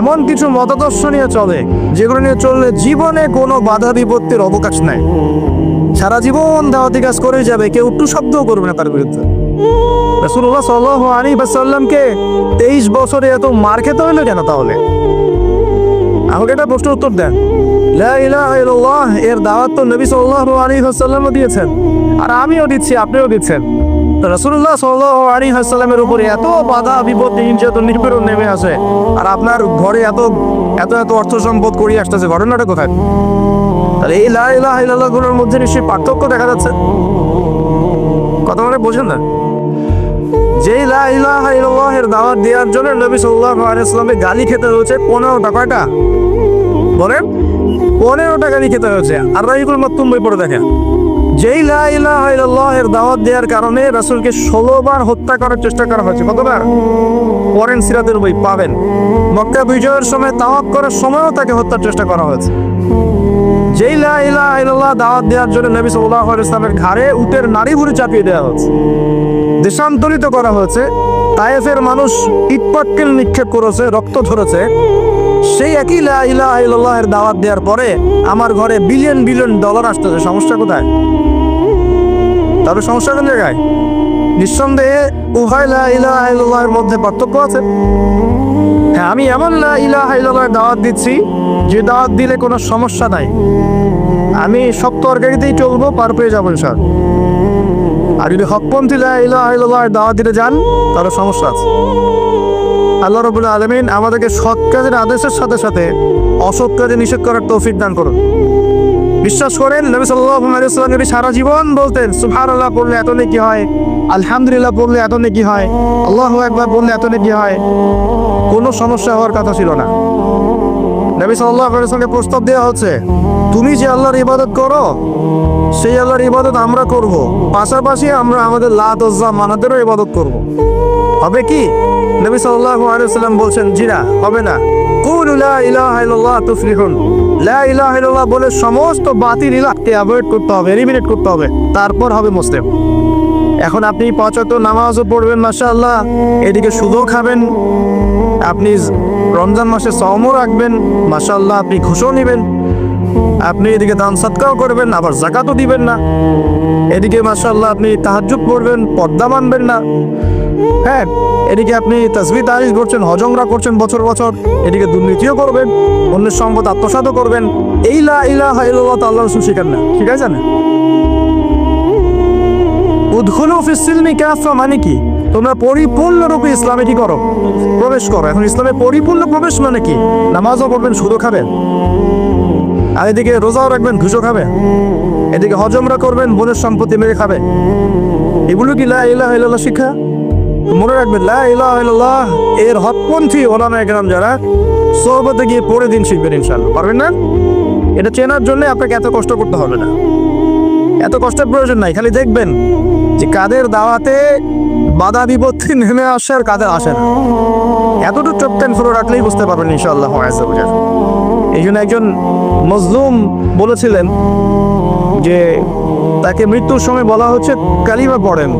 এমন কিছু মতাদর্শ নিয়ে চলে যেগুলো নিয়ে চললে জীবনে কোনো বাধা বিপত্তির অবকাশ নাই। সারা জীবন দাওয়াতি কাজ করে যাবে, কেউ একটু শব্দও করবে না তার বিরুদ্ধে। রাসূলুল্লাহ সাল্লাল্লাহু আলাইহি ওয়াসাল্লামকে 23 বছরে এত মার খেতে হলো কেন তাহলে? আমাকে এটা প্রশ্ন উত্তর দেন। লা ইলাহা ইল্লাল্লাহ এর দাওয়াত তো নবী সাল্লাল্লাহু আলাইহি ওয়াসাল্লামও দিয়েছেন, আর আমিও দিচ্ছি, আপনিও দিচ্ছেন। রাসূলুল্লাহ সাল্লাল্লাহু আলাইহি ওয়াসাল্লামের উপরে এত বাধা বিপত্তি নির্যাতন নিপীড়ন নেমে আসে, আর আপনার ঘরে এত এত এত অর্থ সম্পদ করিয়ে আসতেছে, ঘটনাটা কোথায়? তাহলে এই লা ইলাহা ইল্লাল্লাহ গুলোর মধ্যে নিশ্চয়ই পার্থক্য দেখা যাচ্ছে। কথা মানে বোঝেন না? যেই লা ইলাহা ইল্লাল্লাহ এর দাওয়াত দেওয়ার জন্য নবী সাল্লাল্লাহু আলাইহি ওয়াসাল্লামকে গালি খেতে হয়েছে 15টা। কয়টা বলেন? 15টা গালি খেতে হয়েছে। আর রাহিকুল মাকতুম বই পড়ে দেখেন, যেই লা ইলাহা ইল্লাল্লাহ এর দাওয়াত দেওয়ার কারণে রাসূলকে 16 বার হত্যা করার চেষ্টা করা হয়েছে। কতবার? পড়েন, সিরাতের বই পাবেন। মক্কা বিজয়ের সময় তাওয়াফ করার সময়ও তাকে হত্যার চেষ্টা করা হয়েছে। যেই লা ইলাহা ইল্লাল্লাহ দাওয়াত দেওয়ার জন্য নবী সাল্লাল্লাহু আলাইহি ওয়াসাল্লামের ঘাড়ে উটের নাড়ি ভুঁড়ি চাপিয়ে দেওয়া হয়েছে, দেশান্তরিত করা হয়েছে, তায়েফের মানুষ ইটপাটকেল নিক্ষেপ করেছে, রক্ত ঝরেছে। সেই একই লা ইলাহা ইল্লাল্লাহ এর দাওয়াত দেওয়ার পরে আমার ঘরে বিলিয়ন বিলিয়ন ডলার আসতেছে, সমস্যা কোথায়? তবে সমস্যা কোন জায়গায়? নিঃসন্দেহে উভয় লা ইলাহা ইল্লাল্লাহ এর মধ্যে পার্থক্য আছে। হ্যাঁ, আমি এমন লা ইলাহা ইল্লাল্লাহ দাওয়াত দিচ্ছি যে দাওয়াত দিলে কোনো সমস্যা নাই, আমি সব তরকারিতেই চলবো, পার পেয়ে যাবো ইনশাআল্লাহ। আর যদি হকপন্থী লা ইলাহা ইল্লাল্লাহ দাওয়াত দিতে যান তাহলে সমস্যা আছে। আল্লাহ রাব্বুল আলামিন আমাদেরকে সৎ কাজের আদেশের সাথে সাথে অসৎ কাজে নিষেধ করার তৌফিক দান করুন। বিশ্বাস করেন, নবী সাল্লাল্লাহু আলাইহি ওয়াসাল্লাম যদি সারা জীবন বলতেন সুবহানাল্লাহ পড়লে এত নেকি হয়, আলহামদুলিল্লাহ পড়লে এত নেকি হয়, আল্লাহু আকবার বললে এত নেকি হয়, কোনো সমস্যা হওয়ার কথা ছিল না। নবী সাল্লাল্লাহু আলাইহি ওয়াসাল্লামকে প্রস্তাব দেওয়া হচ্ছে, তুমি যে আল্লাহর ইবাদত করো সেই আল্লাহর ইবাদত আমরা করব, পাশাপাশি আমরা আমাদের লাত উজ্জা মানাতেরও ইবাদত করব। হবে কি? নবী সাল্লাল্লাহু আলাইহি ওয়াসাল্লাম বলছেন, জিনা হবে না। কুলু লা ইলাহা ইল্লাল্লাহ তুফলিহুন। লা ইলাহা ইল্লাল্লাহ বলে সমস্ত বাতিল ইলাহকে অ্যাভয়েড করতে হবে, এলিমিনেট করতে হবে, তারপর হবে মুসলিম। এখন আপনি 5 ওয়াক্ত নামাজও পড়বেন মাশাআল্লাহ, এদিকে সুদও খাবেন, আপনি রমজান মাসে সাওমও রাখবেন মাশাআল্লাহ, আপনি ঘুষও নেবেন, আপনি এদিকে দান সাদকাও করবেন, আবার যাকাতও দিবেন না, এদিকে মাশাআল্লাহ আপনি তাহাজ্জুদ পড়বেন, পর্দা মানবেন না। হ্যাঁ, এদিকে আপনি তাসবিহ তাহলিল করছেন, হজ উমরা করছেন বছর বছর, এদিকে দুর্নীতিও করবেন, অন্যের সম্পদ আত্মসাৎও করবেন। এই লা ইলাহা ইল্লাল্লাহ তো আল্লাহর রাসূল শিখান না, ঠিক আছে না? উদখুলু ফিস সিলমি কাফা মানে কি? তোমরা পরিপূর্ণরূপে ইসলামে কি করো? প্রবেশ করো। এখন ইসলামে পরিপূর্ণ প্রবেশ মানে কি? নামাজও পড়বেন, সুদও খাবেন, আর এদিকে রোজাও রাখবেন, ঘুষও খাবেন, এদিকে হজ উমরা করবেন, বোনের সম্পত্তি মেরে খাবে। এগুলো কি লা ইলাহা ইল্লাল্লাহ শিক্ষা? মনে রাখবেন, লা ইলাহা ইল্লাল্লাহ এর হকপন্থী ওলামায়ে কেরাম যারা, সোহবতে গিয়ে পড়ে দিন শিখবেন ইনশাআল্লাহ। পারবেন না? এটা চেনার জন্য আপনাকে এত কষ্ট করতে হবে না, এত কষ্টের প্রয়োজন নাই। খালি দেখবেন যে কাদের দাওয়াতে বাধা বিপত্তি নেমে আসে আর কাদের আসে না। এতটুকু চোখ কান ফলো রাখলেই বুঝতে পারবেন ইনশাআল্লাহ। এই জন্য একজন মজলুম বলেছিলেন যে তাকে মৃত্যুর সময় বলা হচ্ছে কালিমা পড়েন।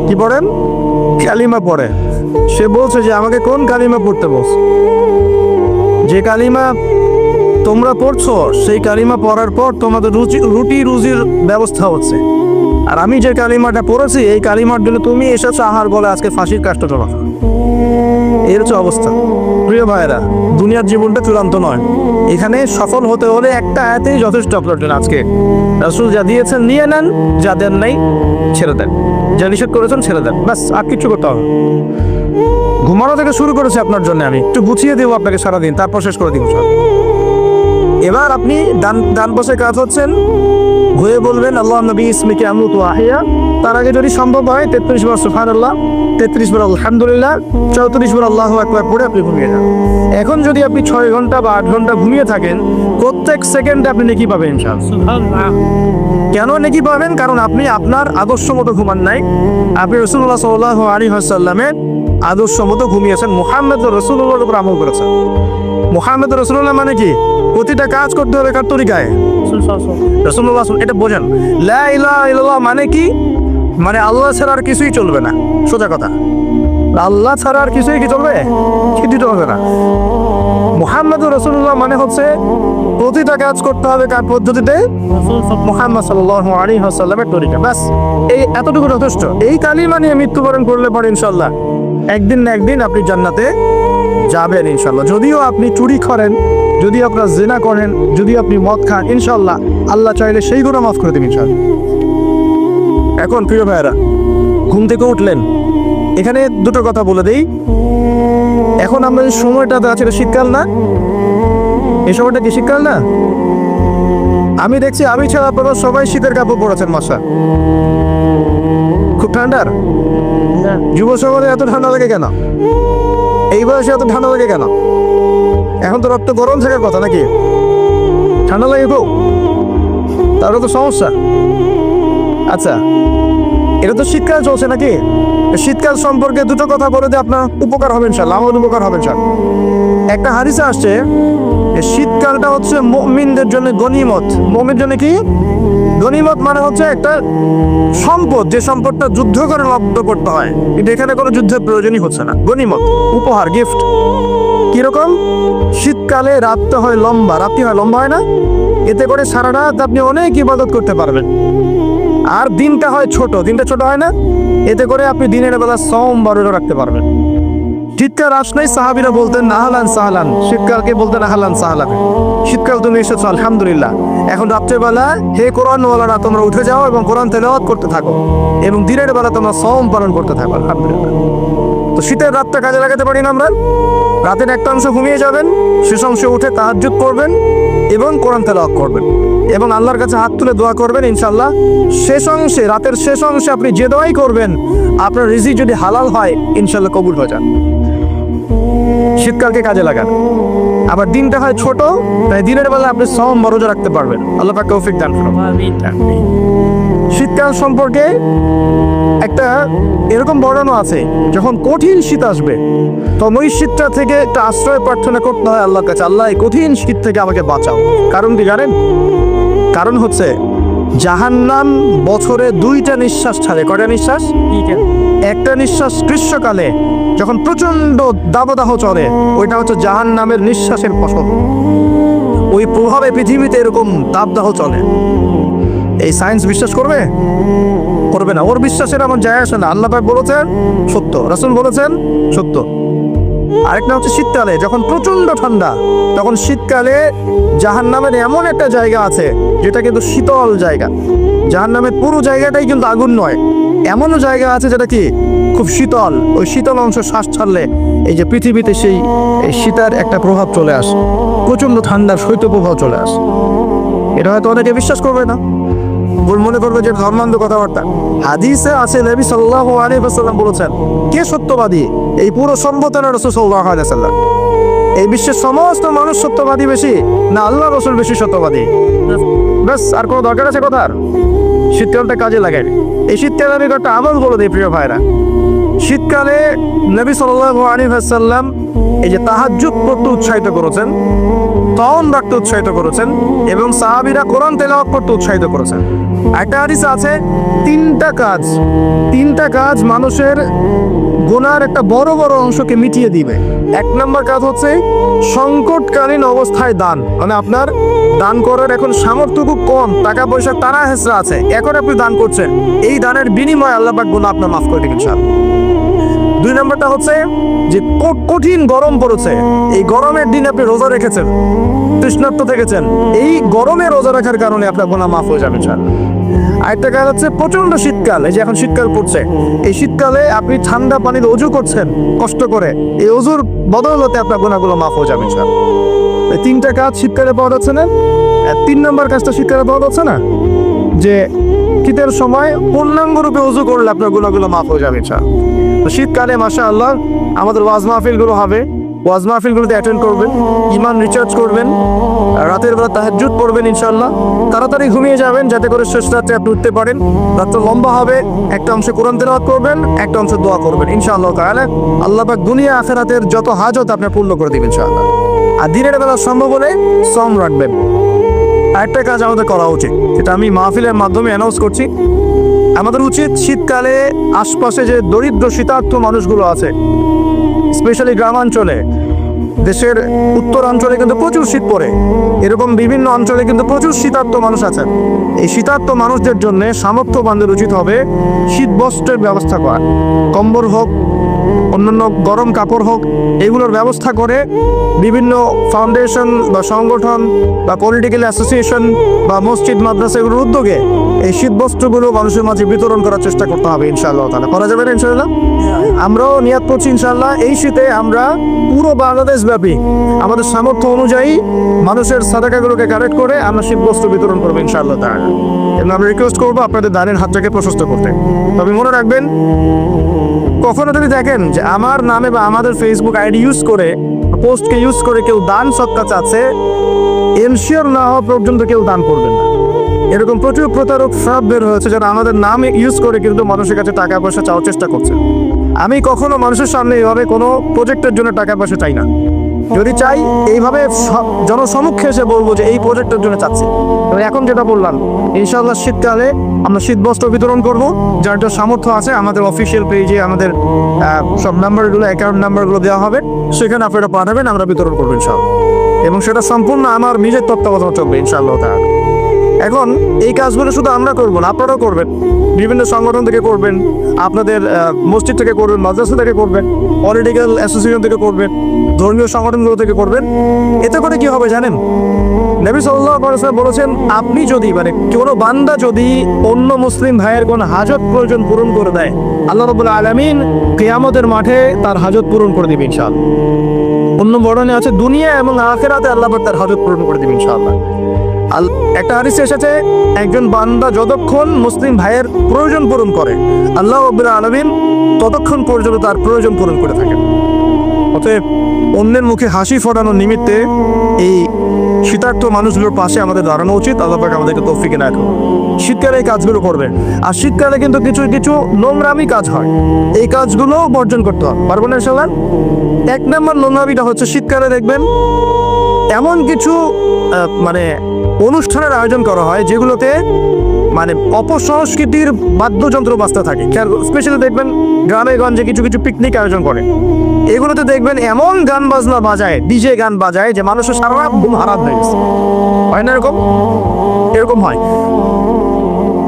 কি পড়েন? কালিমা পড়ে। সে বলছে যে আমাকে কোন কালিমা পড়তে বলছে? যে কালিমা তোমরা পড়ছো সেই কালিমা পড়ার পর তোমাদের রুটি রুজির ব্যবস্থা হচ্ছে, আর আমি যে কালিমাটা পড়েছি এই কালিমার জন্য তুমি এসেছো আহার বলে আজকে ফাঁসির কাজটা চলা। এর হচ্ছে অবস্থা। প্রিয় ভাইয়েরা, দুনিয়ার জীবনটা চূড়ান্ত নয়। এখানে সফল হতে হলে একটা আয়াতেই যথেষ্ট আপনার জন্য। আজকে রাসূল যা দিয়েছেন নিয়ে নেন, যা দেন নাই ছেড়ে দেন, যা নিষেধ করেছেন ছেড়ে দেন, ব্যাস। আর কিছু করতে হবে। ঘুমানো থেকে শুরু করেছি আপনার জন্য, আমি একটু গুছিয়ে দেবো আপনাকে সারাদিন, তারপর শেষ করে দিব সব। এবার আপনি ডান পাশে কাজ হচ্ছেন, ঘুরে বলবেন আল্লাহ নবী ইসমিকে আমুতু আহিয়া। তার আগে যদি সম্ভব হয় 33 বার সুবহানাল্লাহ, 33 বার আলহামদুলিল্লাহ, 34 বার আল্লাহু আকবার পড়ে আপনি ঘুমিয়ে যান। এখন যদি আপনি 6 ঘন্টা বা 8 ঘন্টা ঘুমিয়ে থাকেন, প্রত্যেক সেকেন্ডে আপনি নেকি পাবেন ইনশাআল্লাহ। কেন নেকি পাবেন? কারণ আপনি আপনার আদর্শ মতো ঘুমান নাই, আপনি রাসূলুল্লাহ সাল্লাল্লাহু আলাইহি ওয়াসাল্লামের আদর্শ মতো ঘুমিয়েছেন, মুহাম্মদ রাসূলুল্লাহর উপর আমল করেছেন। মুহাম্মদ রাসূলুল্লাহ মানে কি? প্রতিটা কাজ করতে হবে কার তরিকায়? রাসূলুল্লাহ। এটা বোঝেন। লা ইলাহা ইল্লাল্লাহ মানে কি? মানে আল্লাহ ছাড়া আর কিছুই চলবে না। সোজা কথা, আল্লাহ ছাড়া আর কিছুই কি চলবে? কিছুই চলবে না। মুহাম্মদুর রাসূলুল্লাহ মানে হচ্ছে প্রতিটা কাজ করতে হবে কার পদ্ধতিতে? মুহাম্মদ সাল্লাল্লাহু আলাইহি ওয়াসাল্লামের তরিকা। ব্যাস, এই এতটুকু যথেষ্ট। এই কালিমা নিয়ে মৃত্যুবরণ করলে পরে ইনশাআল্লাহ একদিন না একদিন আপনি জান্নাতে যাবেন ইনশাআল্লাহ। যদিও আপনি চুরি করেন, যদি আপনার জিনা করেন, যদি আপনি মদ খান, ইনশাআল্লাহ আল্লাহ চাইলে সেই গুনাহ মাফ করে দেবেন ইনশাআল্লাহ। এখন প্রিয় ভাইয়েরা, ঘুম থেকে উঠলেন, এখানে দুটো কথা বলে দেই। এখন আমরা যে সময়টাতে আছে, এটা শীতকাল না? এই সময়টা কি শীতকাল না? আমি দেখছি আমি ছাড়া আপনারা সবাই শীতের কাপড় পরেছেন। মাসা খুব ঠান্ডার। যুব সমাজে এত ঠান্ডা লাগে কেন? এই বয়সে এত ঠান্ডা লাগে কেন? এখন তো রক্ত গরম থাকার কথা নাকি? ঠান্ডা লাগে খুব, তারও তো সমস্যা। আচ্ছা, এটা তো শীতকাল চলছে নাকি? শীতকাল সম্পর্কে দুটো কথা বলে দিয়ে আপনার উপকার হবে ইনশাআল্লাহ, আমার উপকার হবে ইনশাআল্লাহ। একটা হাদিসে আসছে শীতকালটা হচ্ছে মুমিনদের জন্য গনিমত। মুমিনের জন্য কি গনিমত? মানে হচ্ছে একটা সম্পদ, যে সম্পদটা যুদ্ধ করে লাভ করতে হয়, কিন্তু এখানে কোনো যুদ্ধের প্রয়োজনই হচ্ছে না। গনিমত, উপহার, গিফট। কিরকম? শীতকালে রাতটা হয় লম্বা, রাত্রি হয় লম্বা, হয় না? এতে করে সারা রাত আপনি অনেক ইবাদত করতে পারবেন। আর দিনটা হয় ছোট, দিনটা ছোট হয় না? এতে করে আপনি দিনের বেলা সওম বা রোজা রাখতে পারবেন। শীতকাল আসলেই সাহাবীরা বলতেন আহলান সাহলান, শীতকালকে বলতেন আহলান সাহলান। শীতকাল তুমি এসেছো, আলহামদুলিল্লাহ। এখন রাত্রেবেলা হে কোরআনওয়ালারা তোমরা উঠে যাও এবং কোরআন তেলাওয়াত করতে থাকো, এবং দিনের বেলা তোমরা সওম পালন করতে থাকো, আলহামদুলিল্লাহ। তো শীতের রাতটা কাজে লাগাতে পারি না আমরা? রাতের একটা অংশ ঘুমিয়ে যাবেন, শেষ অংশে উঠে তাহাজ্জুদ করবেন এবং কোরআন তেলাওয়াত করবেন এবং আল্লাহর কাছে হাত তুলে দোয়া করবেন। ইনশাআল্লাহ শেষ অংশে, রাতের শেষ অংশে আপনি যে দোয়াই করবেন, আপনার রিজিক যদি হালাল হয় ইনশাআল্লাহ কবুল হয়ে যান। শীতকালকে কাজে লাগান। আবার দিনটা হয় ছোট, তাই দিনের বেলা আপনি সওম বা রোজা রাখতে পারবেন। আল্লাহ পাক তৌফিক দান করুন। শীতকাল সম্পর্কে একটা এরকম বর্ণনা আছে, যখন কঠিন শীত আসবে তখন ওই শীতটা থেকে একটা আশ্রয় প্রার্থনা করতে হয় আল্লাহর কাছে, আল্লাহ এই কঠিন শীত থেকে আমাকে বাঁচাও। কারণ কি জানেন? কারণ হচ্ছে জাহান্নাম বছরে 2টা নিঃশ্বাস ছাড়ে। কয়টা নিঃশ্বাস? একটা নিঃশ্বাস গ্রীষ্মকালে যখন প্রচন্ড দাবদাহ চলে, ওইটা হচ্ছে জাহান্নামের নিঃশ্বাসের ফসল। ওই প্রভাবে পৃথিবীতে এরকম দাবদাহ চলে। এই সায়েন্স বিশ্বাস করবে? করবে না, ওর বিশ্বাসের আমার যায় আসে না। আল্লাহ পাক বলেছেন সত্য, রাসূল বলেছেন সত্য। আরেকটা হচ্ছে শীতকালে যখন প্রচন্ড ঠান্ডা, তখন শীতকালে জাহান্নামের এমন একটা জায়গা আছে যেটা কিন্তু শীতল জায়গা। জাহান্নামের পুরো জায়গাটাই কিন্তু আগুন নয়, এমনও জায়গা আছে যেটা কি খুব শীতল। ওই শীতল অংশ শ্বাস ছাড়লে এই যে পৃথিবীতে সেই শীতের একটা প্রভাব চলে আসে, প্রচন্ড ঠান্ডার শৈত্য প্রভাব চলে আসে। এটা হয়তো অনেকে বিশ্বাস করবে না, মনে করবে যে ধর্মান্ধ কথাবার্তা। হাদিসে আছে নবী সাল্লাল্লাহু আলাইহি ওয়াসাল্লাম বলেছেন, কে সত্যবাদী? এই পুরো সম্বোধনা রাসূল সাল্লাল্লাহু আলাইহি ওয়াসাল্লাম। এই বিশ্বের সমস্ত মানুষ সত্যবাদী বেশি না আল্লাহ রাসূল বেশি সত্যবাদী? ব্যাস, আর কোনো দরকার আছে কথার? শীতকালটা কাজে লাগাই। এই শীতকালে আমি একটা আমল বলে দিই প্রিয় ভাইরা। শীতকালে নবী সাল্লাল্লাহু আলাইহি ওয়াসাল্লাম এই যে তাহাজ্জুদ পড়তে উৎসাহিত করেছেন, তাওন রাখতে উৎসাহিত করেছেন, এবং সাহাবীরা কোরআন তেলাওয়াত করতে উৎসাহিত করেছেন। একটা হাদিসে আছে তিনটা কাজ মানুষের গুনার একটা বড় বড় অংশকে মিটিয়ে দিবে। এক নম্বর কাজ হচ্ছে সংকটকালীন অবস্থায় দান, মানে আপনার দান করার এখন সামর্থ্য খুব কম, টাকা পয়সা টানা হেসরা আছে, এখন আপনি দান করছেন, এই দানের বিনিময়ে আল্লাহ পাক গুনাহ আপনার মাফ করে দিবেন ইনশাআল্লাহ। দুই নম্বরটা হচ্ছে যে কঠিন গরম পড়েছে, এই গরমের দিন আপনি রোজা রেখেছেন, তৃষ্ণার্ত থেকেছেন, এই গরমে রোজা রাখার কারণে আপনার গুনাহ মাফ হয়ে যাবে ইনশাআল্লাহ। আরেকটা কাজ হচ্ছে প্রচন্ড শীতকাল, এই যে এখন শীতকাল পড়ছে, এই শীতকালে আপনি ঠান্ডা পানিতে ওযু করছেন কষ্ট করে, এই ওযুর বদৌলতে আপনার গুনাহগুলো মাফ হয়ে যাবে ইনশাআল্লাহ। এই তিনটা কাজ শীতকালে পাওয়া যাচ্ছে না। তিন নম্বর কাজটা শীতকালে পাওয়া যাচ্ছে না, যে শীতের সময় পূর্ণাঙ্গ রূপে ওযু করলে আপনার গুনাহগুলো মাফ হয়ে যাবে ইনশাআল্লাহ। তো শীতকালে মাশাআল্লাহ আমাদের ওয়াজ মাহফিলগুলো হবে, ওয়াজ মাহফিলগুলোতে অ্যাটেন্ড করবেন, ঈমান রিচার্জ করবেন, রাতের বেলা তাহাজ্জুদ পড়বেন ইনশাআল্লাহ। তাড়াতাড়ি ঘুমিয়ে যাবেন যাতে করে শেষ রাতে আপনি উঠতে পারেন। রাতটা লম্বা হবে, একটা অংশে কোরআন তেলাওয়াত করবেন, একটা অংশে দোয়া করবেন ইনশাআল্লাহ তাআলা। আল্লাহ পাক দুনিয়া আখিরাতের যত হাজত আপনি পূর্ণ করে দিবেন ইনশাআল্লাহ। আর দিনের বেলা সম্ভব হলে সম রাখবেন। আরেকটা কাজ আমাদের করা উচিত, এটা আমি মাহফিলের মাধ্যমে অ্যানাউন্স করছি। আমাদের উচিত শীতকালে আশপাশে যে দরিদ্র শীতার্থ মানুষগুলো আছে, স্পেশালি গ্রামাঞ্চলে, দেশের উত্তরাঞ্চলে কিন্তু প্রচুর শীত পড়ে, এরকম বিভিন্ন অঞ্চলে কিন্তু প্রচুর শীতার্থ মানুষ আছেন। এই শীতার্থ মানুষদের জন্য সামর্থ্যবানদের উচিত হবে শীত বস্ত্রের ব্যবস্থা করা, কম্বল হোক, অন্যান্য গরম কাপড় হোক, এগুলোর ব্যবস্থা করে বিভিন্ন ফাউন্ডেশন বা সংগঠন বা পলিটিক্যাল অ্যাসোসিয়েশন বা মসজিদ মাদ্রাসা এগুলোর উদ্যোগে এই শীত বস্ত্রগুলো মানুষের মাঝে বিতরণ করার চেষ্টা করতে হবে ইনশাআল্লাহ তাআলা। করা যাবে না ইনশাআল্লাহ? আমরাও নিয়াত করছি ইনশাআল্লাহ এই শীতে আমরা পুরো বাংলাদেশ ব্যাপী আমাদের সামর্থ্য অনুযায়ী মানুষের সাদাকাগুলোকে কালেক্ট করে আমরা শীত বস্ত্র বিতরণ করবো ইনশাআল্লাহ তাআলা। এবং আমরা রিকোয়েস্ট করবো আপনাদের দানের হাতটাকে প্রশস্ত করতে। তবে মনে রাখবেন, কখনো যদি দেখেন যে আমার নামে বা আমাদের ফেসবুক আইডি ইউজ করে, পোস্টকে ইউজ করে কেউ দান সৎকা চাচ্ছে, এনশিওর না হওয়া পর্যন্ত কেউ দান করবেন না। এরকম প্রচুর প্রতারক ফ্রড বের হয়েছে যারা আমাদের নাম ইউজ করে কিন্তু মানুষের কাছে টাকা পয়সা চাওয়ার চেষ্টা করছে। আমি কখনো মানুষের সামনে এইভাবে কোনো প্রজেক্টের জন্য টাকা পয়সা চাই না। যদি চাই এইভাবে জনসমক্ষে এসে বলবো যে এই প্রজেক্টের জন্য চাচ্ছি। তবে এখন যেটা বললাম, ইনশাআল্লাহ শীতকালে আমরা শীত বস্ত্র বিতরণ করব। যার যা সামর্থ্য আছে আমাদের অফিসিয়াল পেজে আমাদের সব নাম্বারগুলো, অ্যাকাউন্ট নাম্বারগুলো দেওয়া হবে, সেখানে আপনারা পাঠাবেন, আমরা বিতরণ করবো ইনশাআল্লাহ। এবং সেটা সম্পূর্ণ আমার নিজের তত্ত্বাবধানে চলবে ইনশাআল্লাহ তাআলা। এখন এই কাজগুলো শুধু আমরা করবো না, আপনারাও করবেন, বিভিন্ন সংগঠন থেকে করবেন, আপনাদের মসজিদ থেকে করবেন, মাদ্রাসা থেকে করবেন, পলিটিক্যাল অ্যাসোসিয়েশন থেকে করবেন, ধর্মীয় সংগঠনগুলো থেকে করবেন। এতে করে কি হবে জানেন? নবী সাল্লাল্লাহু আলাইহি ওয়াসাল্লাম বলেছেন, আপনি যদি মানে কোনো বান্দা যদি অন্য মুসলিম ভাইয়ের কোনো হাজত প্রয়োজন পূরণ করে দেয়, আল্লাহ রাব্বুল আলামিন কিয়ামতের মাঠে তার হাজত পূরণ করে দিবেন ইনশাআল্লাহ। অন্য বর্ণনে আছে দুনিয়া এবং আখিরাতে আল্লাহ পাক তার হাজত পূরণ করে দিবেন ইনশাআল্লাহ। একটা হাদিসে এসেছে, একজন বান্দা যতক্ষণ মুসলিম ভাইয়ের প্রয়োজন পূরণ করে, আল্লাহ রাব্বুল আলামিন ততক্ষণ পর্যন্ত তার প্রয়োজন পূরণ করে থাকেন। অতএব অন্যের মুখে হাসি ফোটানোর নিমিত্তে এই শীতার্থ মানুষগুলোর পাশে আমাদের দাঁড়ানো উচিত। আল্লাহ পাক আমাদেরকে তৌফিক এনায়েত করুন। শীতকালে এই কাজগুলো করবেন। আর শীতকালে কিন্তু কিছু কিছু নোংরামি কাজ হয়, এই কাজগুলো বর্জন করতে হবে, পারবেন না ইনশাআল্লাহ? এক নম্বর নোংরামিটা হচ্ছে, শীতকালে দেখবেন এমন কিছু মানে অনুষ্ঠানের আয়োজন করা হয় যেগুলোতে মানে অপসংস্কৃতির বাদ্যযন্ত্র বাজতে থাকে। স্পেশালি দেখবেন গ্রামে গঞ্জে কিছু কিছু পিকনিক আয়োজন করে, এগুলোতে দেখবেন এমন গান বাজনা বাজায়, ডিজে গান বাজায় যে মানুষের সারা রাত ঘুম হারাম হয়ে গেছে। হয় না এরকম? এরকম হয়।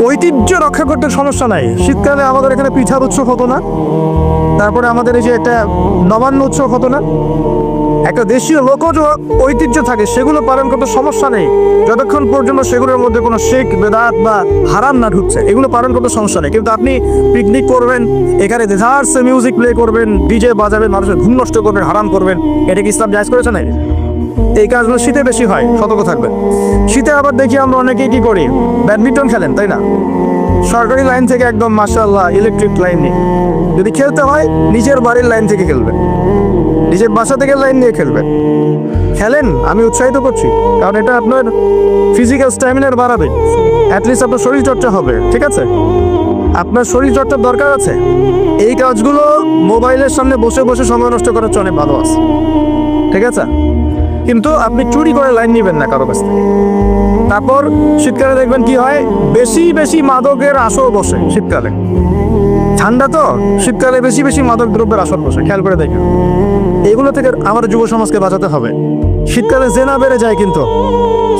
ঐতিহ্য রক্ষা করতে সমস্যা নাই। শীতকালে আমাদের এখানে পিঠার উৎসব হতো না, তারপরে আমাদের এই যে একটা নবান্ন উৎসব হতো না, একটা দেশীয় লোকজ ঐতিহ্য থাকে, সেগুলো পালন করতে সমস্যা নেই যতক্ষণ পর্যন্ত সেগুলোর মধ্যে কোনো শিরক বেদাত বা হারাম না ঢুকছে, এগুলো পালন করতে সমস্যা নেই। কিন্তু আপনি পিকনিক করবেন, এখানে দেশার্সে মিউজিক প্লে করবেন, ডিজে বাজাবেন, মানুষের ঘুম নষ্ট করবেন, হারাম করবেন, এটা কি ইসলাম জায়েজ করেছে না? এই কাজগুলো শীতে বেশি হয়, সতর্ক থাকবেন। শীতে আবার দেখি আমরা অনেকেই কি করি, ব্যাডমিন্টন খেলেন, তাই না? সরকারি লাইন থেকে একদম মাশাআল্লাহ ইলেকট্রিক লাইন নিয়ে যদি খেলতে হয়, নিজের বাড়ির লাইন থেকে খেলবেন, নিজের বাসা থেকে লাইন নিয়ে খেলবেন। খেলেন, আমি উৎসাহিত করছি, কারণ এটা আপনার ফিজিক্যাল স্ট্যামিনার বাড়াবে, অ্যাটলিস্ট আপনার শরীর চর্চা হবে, ঠিক আছে? আপনার শরীর চর্চার দরকার আছে। এই কাজগুলো মোবাইলের সামনে বসে বসে সময় নষ্ট করার চেয়ে অনেক ভালো আছে, ঠিক আছে? কিন্তু আপনি চুরি করে লাইন নেবেন না কারো কাছ থেকে। তারপর শীতকালে দেখবেন কি হয়, বেশি বেশি মাদকের আসর বসে শীতকালে। ঠান্ডা তো, শীতকালে বেশি বেশি মাদক দ্রব্যের আসর বসে, খেয়াল করে দেখেন। এগুলো থেকে আমাদের যুব সমাজকে বাঁচাতে হবে। শীতকালে জেনা বেড়ে যায়, কিন্তু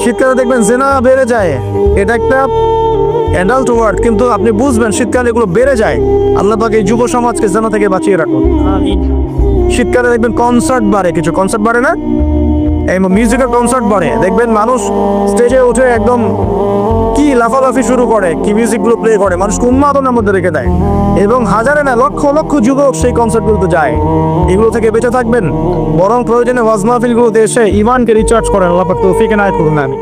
শীতকালে দেখবেন জেনা বেড়ে যায়, এটা একটা অ্যাডাল্ট ওয়ার্ড, কিন্তু আপনি বুঝবেন শীতকালে এগুলো বেড়ে যায়। আল্লাহ পাক এই যুব সমাজকে জেনা থেকে বাঁচিয়ে রাখুন। শীতকালে দেখবেন কনসার্ট বাড়ে, কিছু কনসার্ট বাড়ে না, এই মিউজিক্যাল কনসার্ট বাড়ে, দেখবেন মানুষ স্টেজে উঠে একদম কি লাফালাফি শুরু করে, কি মিউজিকগুলো প্লে করে, মানুষকে উন্মাদনার মধ্যে রেখে দেয়, এবং হাজারে না লক্ষ লক্ষ যুবক সেই কনসার্টগুলোতে যায়। এগুলো থেকে বেঁচে থাকবেন, বরং প্রয়োজনে ওয়াজ মাহফিলগুলোতে এসে ইমানকে রিচার্জ করেন। আল্লাহ পাক তৌফিক এনায়েত করুন। আমি